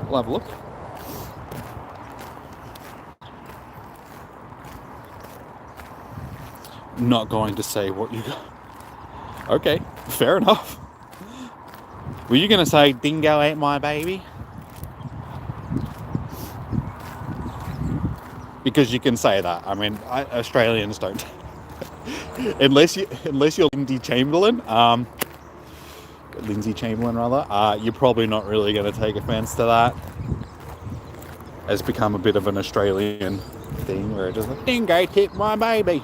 We'll have a look. Not going to say what you got. Okay, fair enough. Were you gonna say dingo ate my baby? Because you can say that. I mean, Australians don't. unless you're Lindsay Chamberlain, you're probably not really going to take offense to that. It's become a bit of an Australian thing where it just like, dingo tipped my baby.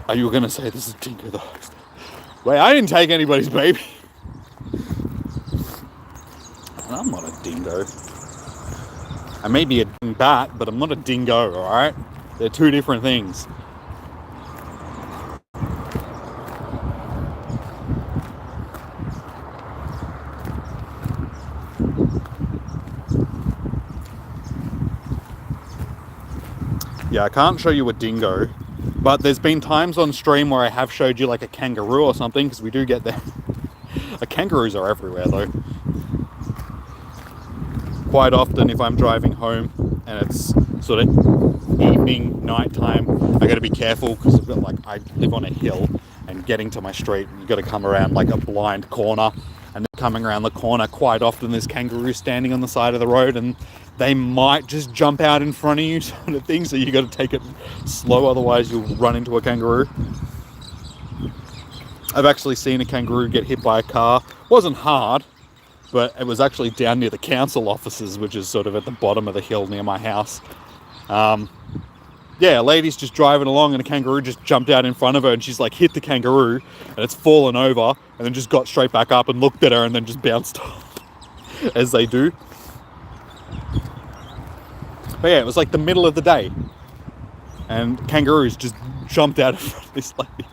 Are you going to say this is dingo though? Wait, I didn't take anybody's baby. I'm not a dingo. I may be a dingbat, but I'm not a dingo, alright? They're two different things. Yeah, I can't show you a dingo, but there's been times on stream where I have showed you like a kangaroo or something, because we do get them. Kangaroos are everywhere though. Quite often if I'm driving home and it's sort of evening, nighttime, I gotta be careful because I've got like, I live on a hill and getting to my street, you gotta come around like a blind corner, and then coming around the corner, quite often there's kangaroos standing on the side of the road and they might just jump out in front of you sort of thing, so you gotta take it slow, otherwise you'll run into a kangaroo. I've actually seen a kangaroo get hit by a car. Wasn't hard, but it was actually down near the council offices, which is sort of at the bottom of the hill near my house. Yeah, a lady's just driving along and a kangaroo just jumped out in front of her and she's like hit the kangaroo and it's fallen over and then just got straight back up and looked at her and then just bounced off, as they do. But yeah, it was like the middle of the day and kangaroos just jumped out in front of this lady.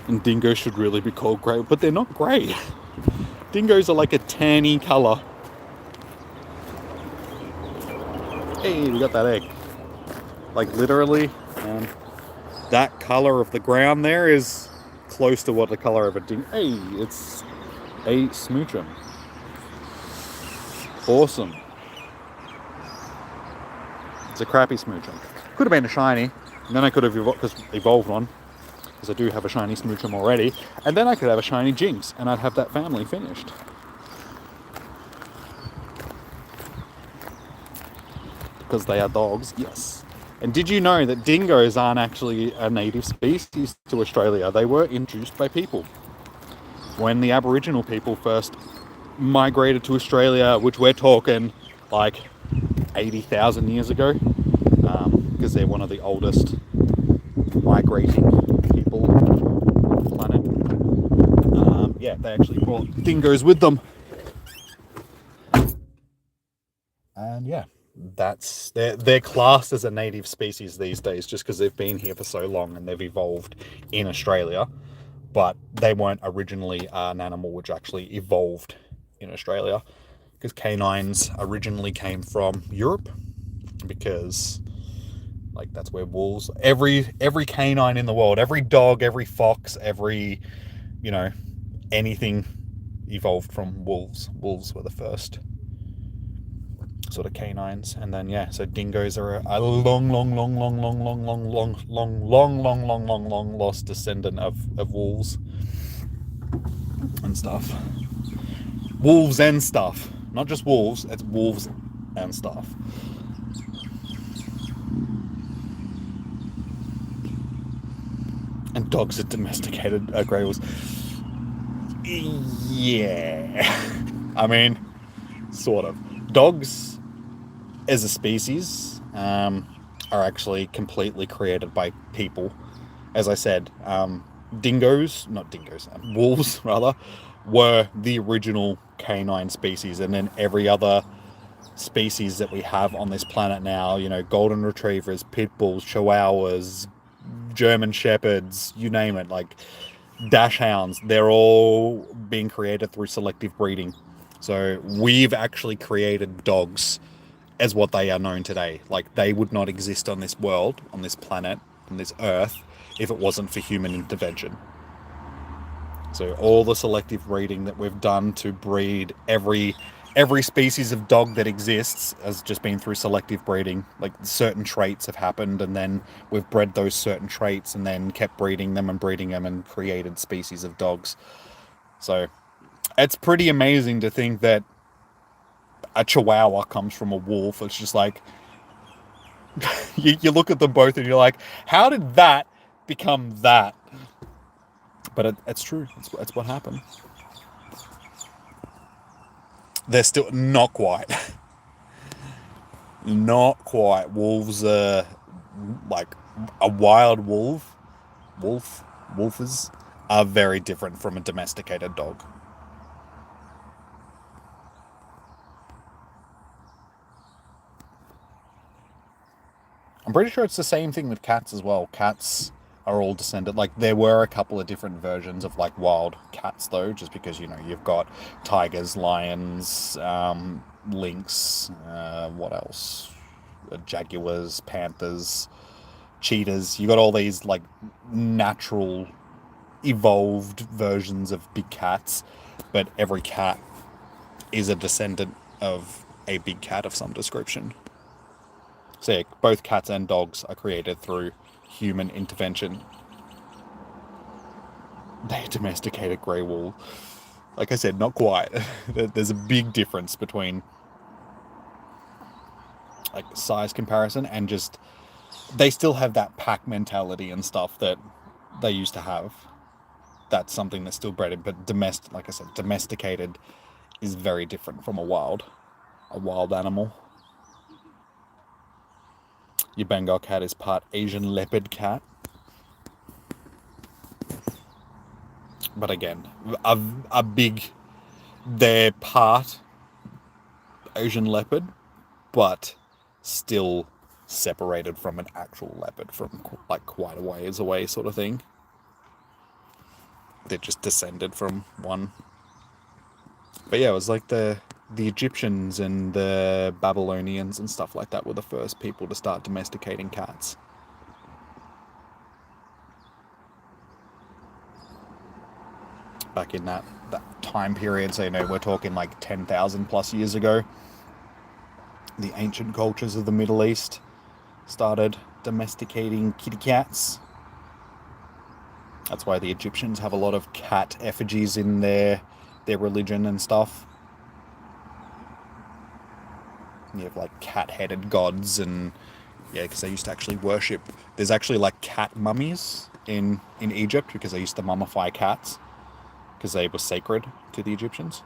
And dingoes should really be called grey, but they're not grey. Dingoes are like a tanny colour. Hey, we got that egg. Like literally, that colour of the ground there is close to what the colour of a dingo. Hey, it's a smoochum. Awesome. It's a crappy smoochum. Could have been a shiny, and then I could have evolved one. Because I do have a shiny smoochum already, and then I could have a shiny Jinx, and I'd have that family finished. Because they are dogs, yes. And did you know that dingoes aren't actually a native species to Australia? They were introduced by people. When the Aboriginal people first migrated to Australia, which we're talking like 80,000 years ago, because they're one of the oldest migrating people on the planet. Yeah, they actually brought dingoes with them. And yeah, they're classed as a native species these days just because they've been here for so long and they've evolved in Australia. But they weren't originally an animal which actually evolved in Australia, because canines originally came from Europe, because like that's where wolves, every canine in the world, every dog, every fox, every, anything evolved from wolves. Wolves were the first. sort of canines. And then yeah, so dingoes are a long lost descendant of wolves and stuff. Wolves and stuff, not just wolves. It's wolves and stuff. And dogs are domesticated grey wolves. Yeah. I mean, sort of. Dogs, as a species, are actually completely created by people. As I said, wolves, rather, were the original canine species. And then every other species that we have on this planet now, golden retrievers, pit bulls, chihuahuas, German shepherds, you name it, like dachshunds, they're all being created through selective breeding. So we've actually created dogs as what they are known today. Like, they would not exist on this world, on this planet, on this earth, if it wasn't for human intervention. So all the selective breeding that we've done to breed every species of dog that exists has just been through selective breeding. Like, certain traits have happened, and then we've bred those certain traits and then kept breeding them and created species of dogs. So it's pretty amazing to think that a chihuahua comes from a wolf. It's just like, you look at them both and you're like, how did that become that? But it's true. It's what happened. They're still not quite. Not quite. Wolves are like a wild wolf. Wolfers are very different from a domesticated dog. I'm pretty sure it's the same thing with cats as well. Cats are all descended. Like, there were a couple of different versions of like wild cats though, just because you've got tigers, lions, lynx, what else? Jaguars, panthers, cheetahs. You got all these like natural evolved versions of big cats, but every cat is a descendant of a big cat of some description. So yeah, both cats and dogs are created through human intervention. They domesticated grey wool. Like I said, not quite. There's a big difference between like size comparison and just, they still have that pack mentality and stuff that they used to have. That's something that's still bred, but like I said, domesticated is very different from a wild animal. Your Bengal cat is part Asian leopard cat. But again, they're part Asian leopard, but still separated from an actual leopard from like quite a ways away sort of thing. They're just descended from one. But yeah, it was like the Egyptians and the Babylonians and stuff like that were the first people to start domesticating cats. Back in that time period, so we're talking like 10,000 plus years ago. The ancient cultures of the Middle East started domesticating kitty cats. That's why the Egyptians have a lot of cat effigies in their religion and stuff. You have like cat-headed gods, and yeah, because they used to actually worship. There's actually like cat mummies in Egypt because they used to mummify cats because they were sacred to the Egyptians.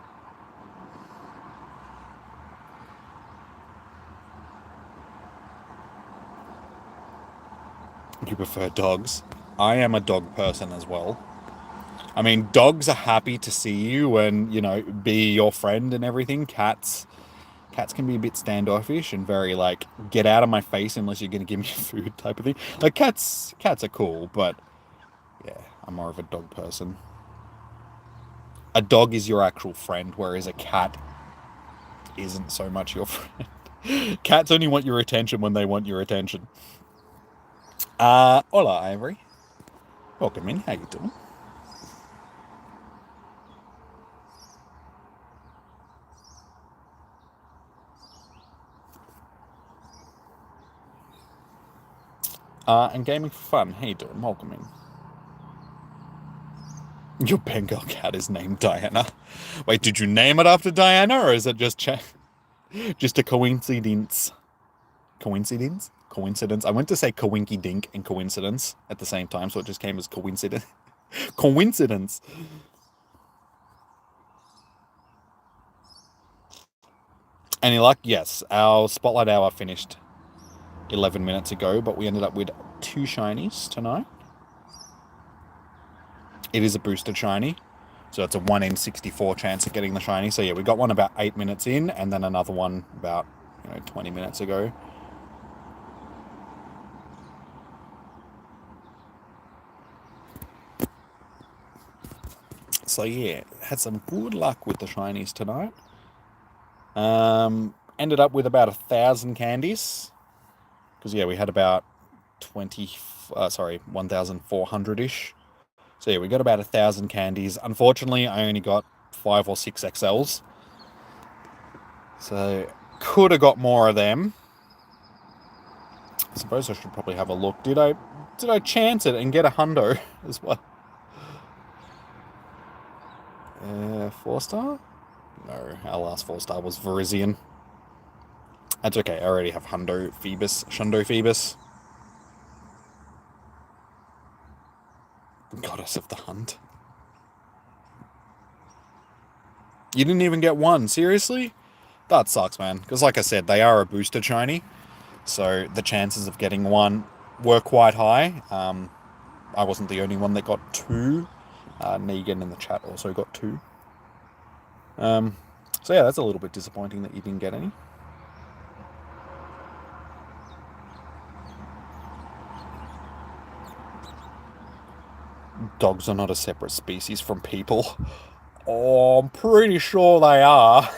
You prefer dogs? I am a dog person as well. I mean, dogs are happy to see you and, be your friend and everything. Cats can be a bit standoffish and very like, get out of my face unless you're going to give me food type of thing. Like, cats are cool, but yeah, I'm more of a dog person. A dog is your actual friend, whereas a cat isn't so much your friend. Cats only want your attention when they want your attention. Hola, Ivory. Welcome in. How you doing? And gaming for fun. How you doing? Welcome in. Your Bengal cat is named Diana. Wait, did you name it after Diana, or is it just a coincidence? Coincidence? Coincidence. I went to say coinky dink and coincidence at the same time, so it just came as coincidence. Coincidence. Any luck? Yes. Our Spotlight Hour finished 11 minutes ago, but we ended up with 2 shinies tonight. It is a boosted shiny, so it's a 1 in 64 chance of getting the shiny. So yeah, we got one about 8 minutes in, and then another one about 20 minutes ago. So yeah, had some good luck with the shinies tonight. Ended up with about 1,000 candies, because yeah, we had about 1,400-ish. So yeah, we got about 1,000 candies. Unfortunately, I only got 5 or 6 XLs. So could have got more of them. I suppose I should probably have a look. Did I chance it and get a hundo as well? 4-star? No, our last 4-star was Verizian. That's okay, I already have Shundo Feebas. Goddess of the Hunt. You didn't even get one, seriously? That sucks, man. Because like I said, they are a booster shiny, so the chances of getting one were quite high. I wasn't the only one that got 2. Negan in the chat also got 2. So yeah, that's a little bit disappointing that you didn't get any. Dogs are not a separate species from people. Oh, I'm pretty sure they are.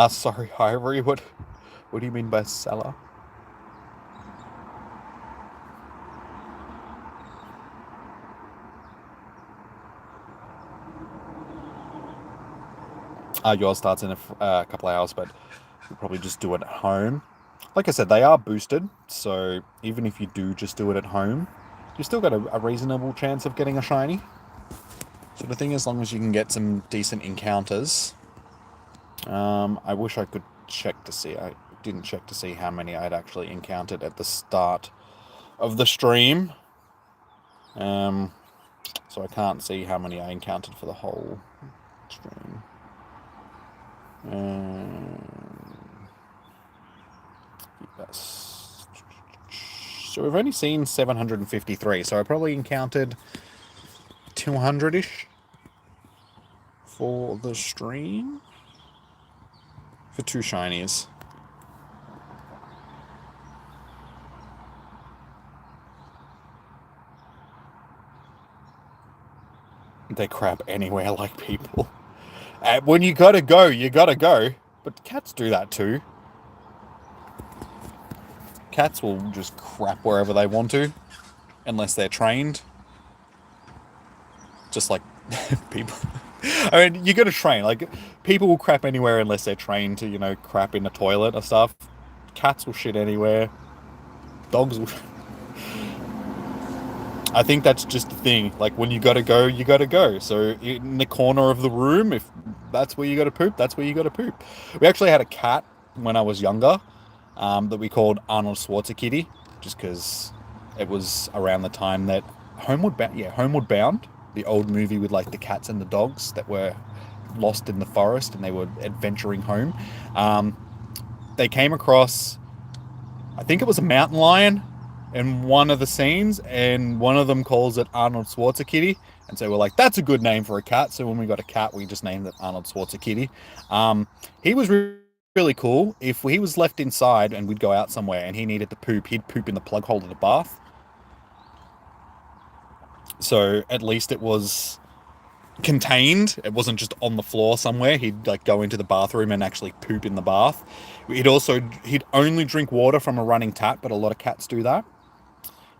Sorry, Ivory, what do you mean by seller? Yours starts in a couple of hours, but you'll probably just do it at home. Like I said, they are boosted, so even if you do just do it at home, you still got a reasonable chance of getting a shiny. Sort of thing, as long as you can get some decent encounters. I wish I could check to see. I didn't check to see how many I'd actually encountered at the start of the stream. So I can't see how many I encountered for the whole stream. Yes. So we've only seen 753, so I probably encountered 200-ish for the stream. For 2 shinies. They crap anywhere like people. When you gotta go, you gotta go. But cats do that too. Cats will just crap wherever they want to, unless they're trained. Just like people. I mean, you gotta train. Like, people will crap anywhere unless they're trained to, crap in the toilet or stuff. Cats will shit anywhere. Dogs will... I think that's just the thing. Like, when you gotta go, you gotta go. So, in the corner of the room, if that's where you gotta poop, that's where you gotta poop. We actually had a cat when I was younger that we called Arnold Schwarzenegger, just because it was around the time that Homeward Bound, the old movie with like the cats and the dogs that were lost in the forest and they were adventuring home. They came across, I think it was a mountain lion in one of the scenes, and one of them calls it Arnold Schwarzenegger, and so we're like, that's a good name for a cat. So when we got a cat, we just named it Arnold Schwarzenegger. He was really cool. If he was left inside and we'd go out somewhere and he needed to poop, he'd poop in the plug hole of the bath. So at least it was contained. It wasn't just on the floor somewhere. He'd like go into the bathroom and actually poop in the bath. He'd only drink water from a running tap, but a lot of cats do that.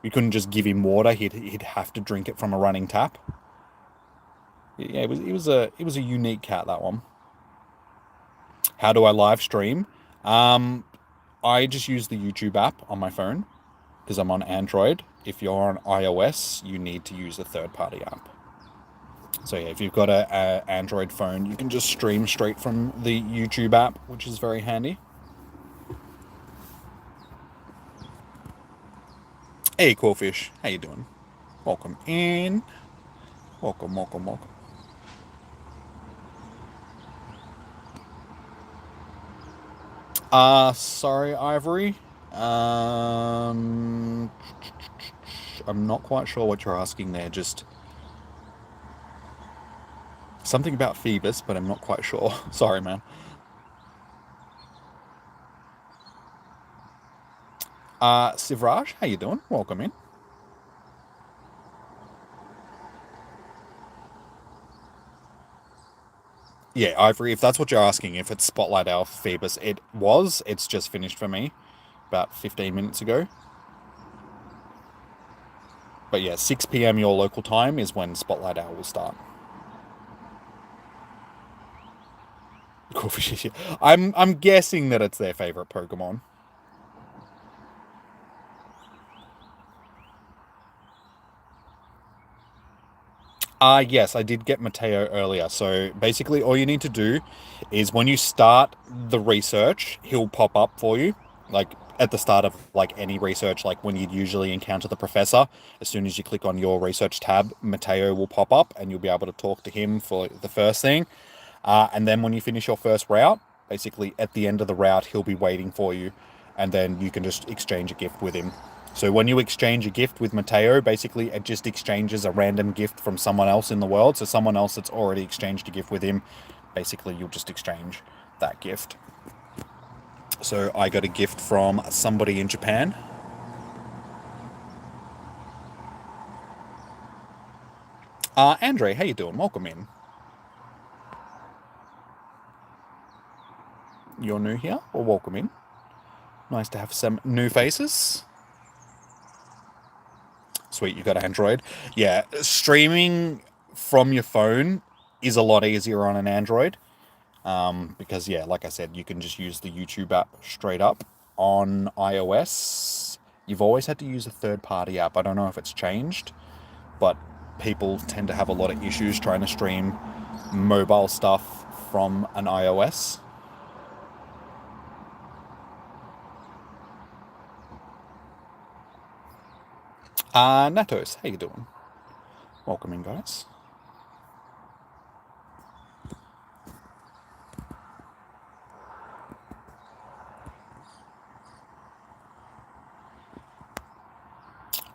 You couldn't just give him water. He'd have to drink it from a running tap. Yeah, it was a unique cat, that one. How do I live stream? I just use the YouTube app on my phone because I'm on Android. If you're on iOS, you need to use a third-party app. So yeah, if you've got a Android phone, you can just stream straight from the YouTube app, which is very handy. Hey, Coolfish, how you doing? Welcome in. Welcome, welcome, welcome. Sorry, Ivory. I'm not quite sure what you're asking there. Just something about Feebas, but I'm not quite sure. Sorry, man. Sivraj, how you doing? Welcome in. Yeah, Ivory, if that's what you're asking, if it's Spotlight Hour for Phoebus, it's just finished for me about 15 minutes ago. But yeah, 6 p.m. your local time is when Spotlight Hour will start. I'm guessing that it's their favorite Pokemon. Yes, I did get Mateo earlier. So basically, all you need to do is when you start the research, he'll pop up for you. Like at the start of like any research, like when you'd usually encounter the professor, as soon as you click on your research tab, Mateo will pop up and you'll be able to talk to him for the first thing. And then when you finish your first route, basically at the end of the route, he'll be waiting for you. And then you can just exchange a gift with him. So when you exchange a gift with Mateo, basically it just exchanges a random gift from someone else in the world. So someone else that's already exchanged a gift with him, basically you'll just exchange that gift. So I got a gift from somebody in Japan. Andre, how you doing? Welcome in. You're new here? Well, welcome in. Nice to have some new faces. Sweet, you got Android. Yeah, streaming from your phone is a lot easier on an Android. Because yeah, like I said, you can just use the YouTube app straight up. On iOS, you've always had to use a third-party app. I don't know if it's changed, but people tend to have a lot of issues trying to stream mobile stuff from an iOS. Natos, how you doing? Welcome in, guys.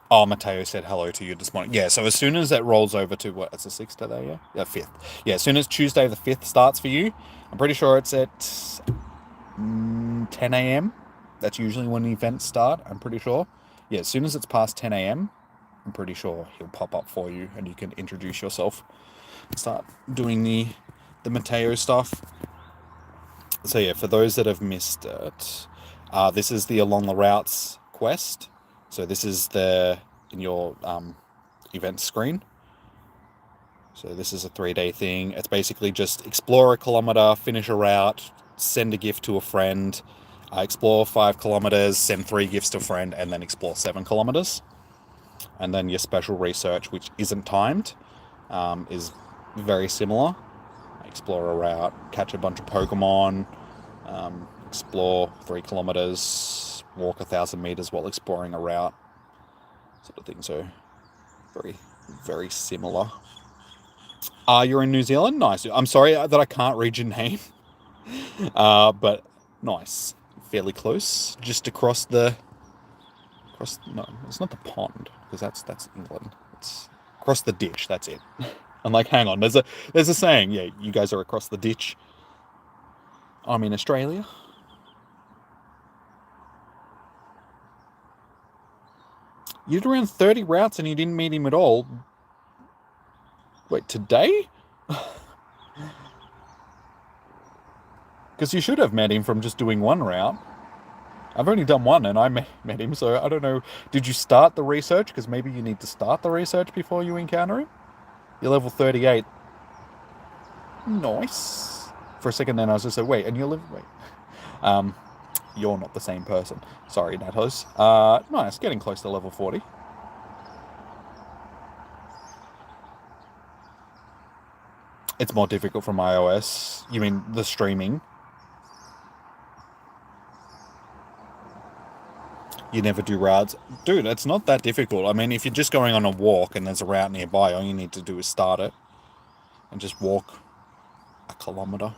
Oh, Mateo said hello to you this morning. Yeah, so as soon as that rolls over to what? It's the 6th today, yeah? Yeah, 5th. Yeah, as soon as Tuesday the 5th starts for you, I'm pretty sure it's at 10 a.m. That's usually when the events start, I'm pretty sure. Yeah, as soon as it's past 10 a.m., I'm pretty sure he'll pop up for you and you can introduce yourself. Start doing the Mateo stuff. So yeah, for those that have missed it, this is the Along the Routes quest. So this is in your event screen. So this is a 3-day thing. It's basically just explore a kilometer, finish a route, send a gift to a friend, explore 5 kilometers, send 3 gifts to a friend, and then explore 7 kilometers. And then your special research, which isn't timed, is very similar. Explore a route, catch a bunch of Pokemon, explore 3 kilometers, walk 1,000 meters while exploring a route, sort of thing. So very, very similar. You're in New Zealand? Nice. I'm sorry that I can't read your name. But nice. Fairly close. Just across no, it's not the pond, because that's England. It's across the ditch, that's it. I'm like, hang on, there's a saying, yeah, you guys are across the ditch. I'm in Australia. You did around 30 routes and you didn't meet him at all. Wait, today? Because you should have met him from just doing one route. I've only done one and I met him, so I don't know. Did you start the research? Because maybe you need to start the research before you encounter him. You're level 38. Nice. For a second then I was just like, wait, and you're level... Wait. Um, you're not the same person. Sorry, Natos. Nice, getting close to level 40. It's more difficult from iOS. You mean the streaming? You never do routes? Dude, it's not that difficult. I mean, if you're just going on a walk and there's a route nearby, all you need to do is start it and just walk a kilometer.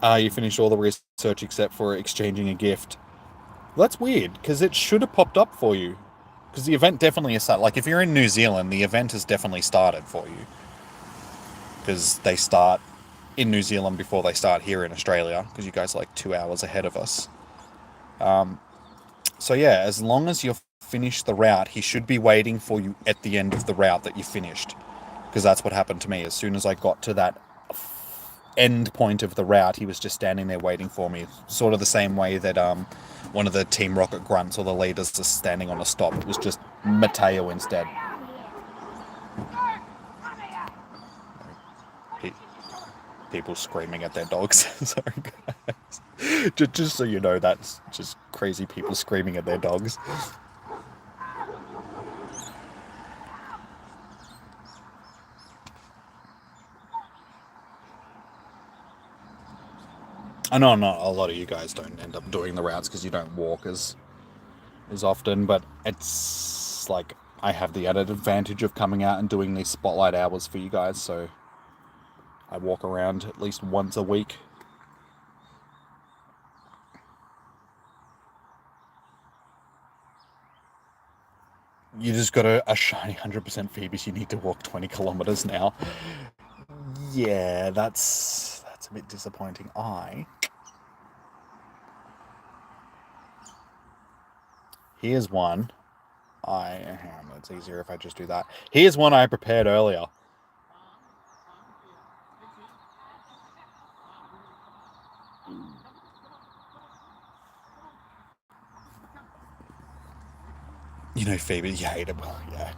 You finished all the research except for exchanging a gift. Well, that's weird, because it should have popped up for you. Because the event definitely is started. Like, if you're in New Zealand, the event has definitely started for you. Because they start in New Zealand before they start here in Australia, because you guys are like 2 hours ahead of us. So yeah, as long as you've finished the route, he should be waiting for you at the end of the route that you finished. Because that's what happened to me. As soon as I got to that end point of the route, he was just standing there waiting for me. Sort of the same way that one of the Team Rocket grunts or the leaders is standing on a stop. It was just Mateo instead. People screaming at their dogs. Sorry, guys. Just so you know, that's just crazy people screaming at their dogs. I know not a lot of you guys don't end up doing the routes because you don't walk as often, but it's like I have the added advantage of coming out and doing these spotlight hours for you guys, so I walk around at least once a week. You just got a shiny 100% Feebas, you need to walk 20 kilometers now. Yeah, that's a bit disappointing. Here's one. It's easier if I just do that. Here's one I prepared earlier. You know, Phoebe, you hate it. Well, yeah.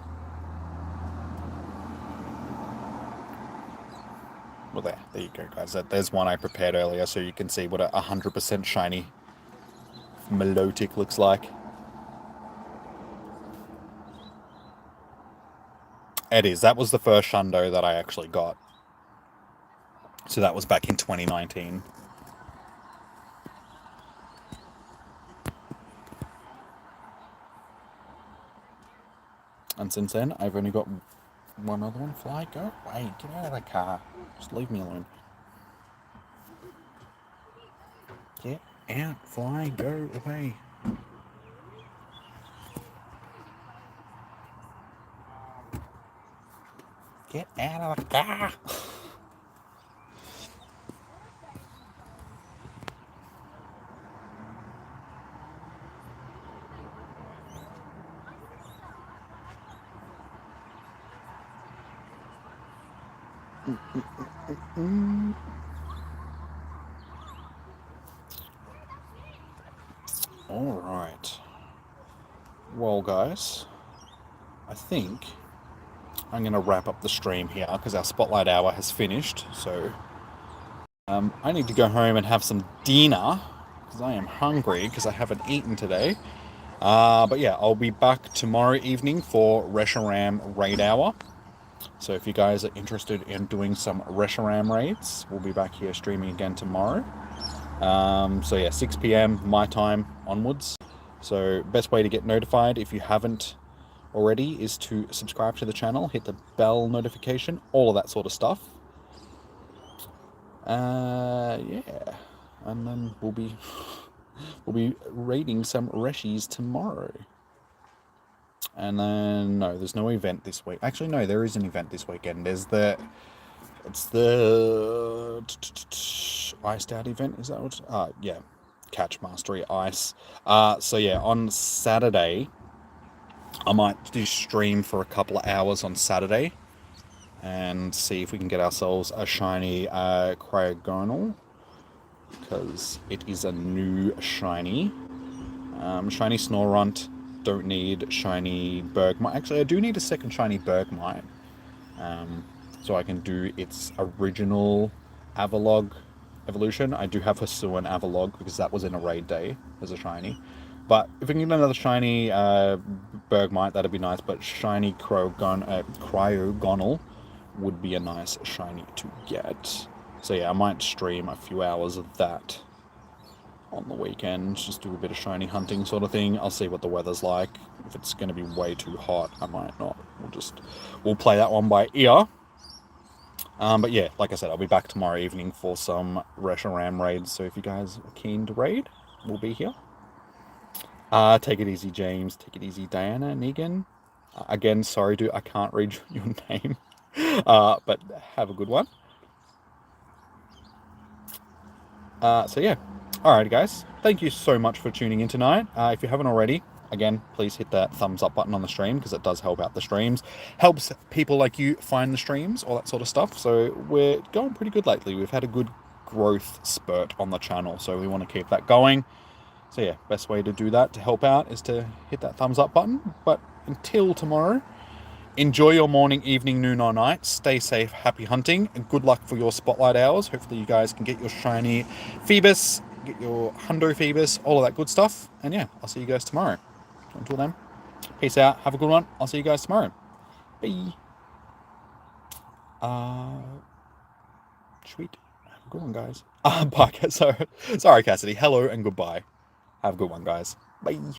Well, there you go, guys. There's one I prepared earlier, so you can see what a 100% shiny Milotic looks like. It is. That was the first Shundo that I actually got. So that was back in 2019. And since then, I've only got one other one. Fly, go away. Get out of the car. Just leave me alone. Get out. Fly, go away. Get out of the car. All right. Well, guys, I think I'm going to wrap up the stream here because our spotlight hour has finished. So I need to go home and have some dinner because I am hungry because I haven't eaten today. But yeah, I'll be back tomorrow evening for Reshiram Raid Hour. So if you guys are interested in doing some Reshiram raids, we'll be back here streaming again tomorrow. So yeah, 6 p.m. my time onwards. So best way to get notified if you haven't already is to subscribe to the channel, hit the bell notification, all of that sort of stuff. Yeah, and then we'll be raiding some Reshies tomorrow. And then no, there's no event this week. Actually, no, there is an event this weekend. It's the Iced Out event. Is that what? Yeah, Catch Mastery Ice. So yeah, on Saturday I might do stream for a couple of hours on Saturday and see if we can get ourselves a shiny Cryogonal, because it is a new shiny. Shiny Snorunt, don't need shiny Bergmite. Actually, I do need a second shiny Bergmite, so I can do its original Avalog evolution. I do have Hisuian Avalog because that was in a raid day as a shiny. But if we can get another shiny Bergmite, that'd be nice. But shiny Cryogonal would be a nice shiny to get. So yeah, I might stream a few hours of that on the weekend, just do a bit of shiny hunting sort of thing. I'll see what the weather's like. If it's going to be way too hot, I might not. We'll play that one by ear. But yeah, like I said, I'll be back tomorrow evening for some Reshiram raids. So if you guys are keen to raid, we'll be here. Take it easy, James. Take it easy, Diana, Negan. Again, sorry, dude, I can't read your name. But have a good one. So yeah. Alrighty, guys. Thank you so much for tuning in tonight. If you haven't already, again, please hit that thumbs up button on the stream, because it does help out the streams. Helps people like you find the streams, all that sort of stuff. So we're going pretty good lately. We've had a good growth spurt on the channel, so we want to keep that going. So yeah, best way to do that, to help out, is to hit that thumbs up button. But until tomorrow, enjoy your morning, evening, noon, or night. Stay safe, happy hunting, and good luck for your spotlight hours. Hopefully you guys can get your shiny Feebas, get your Hundo Feebas, all of that good stuff. And yeah, I'll see you guys tomorrow. Until then, peace out. Have a good one. I'll see you guys tomorrow. Bye. Sweet. Have a good one, guys. Bye. Sorry, Cassidy. Hello and goodbye. Have a good one, guys. Bye.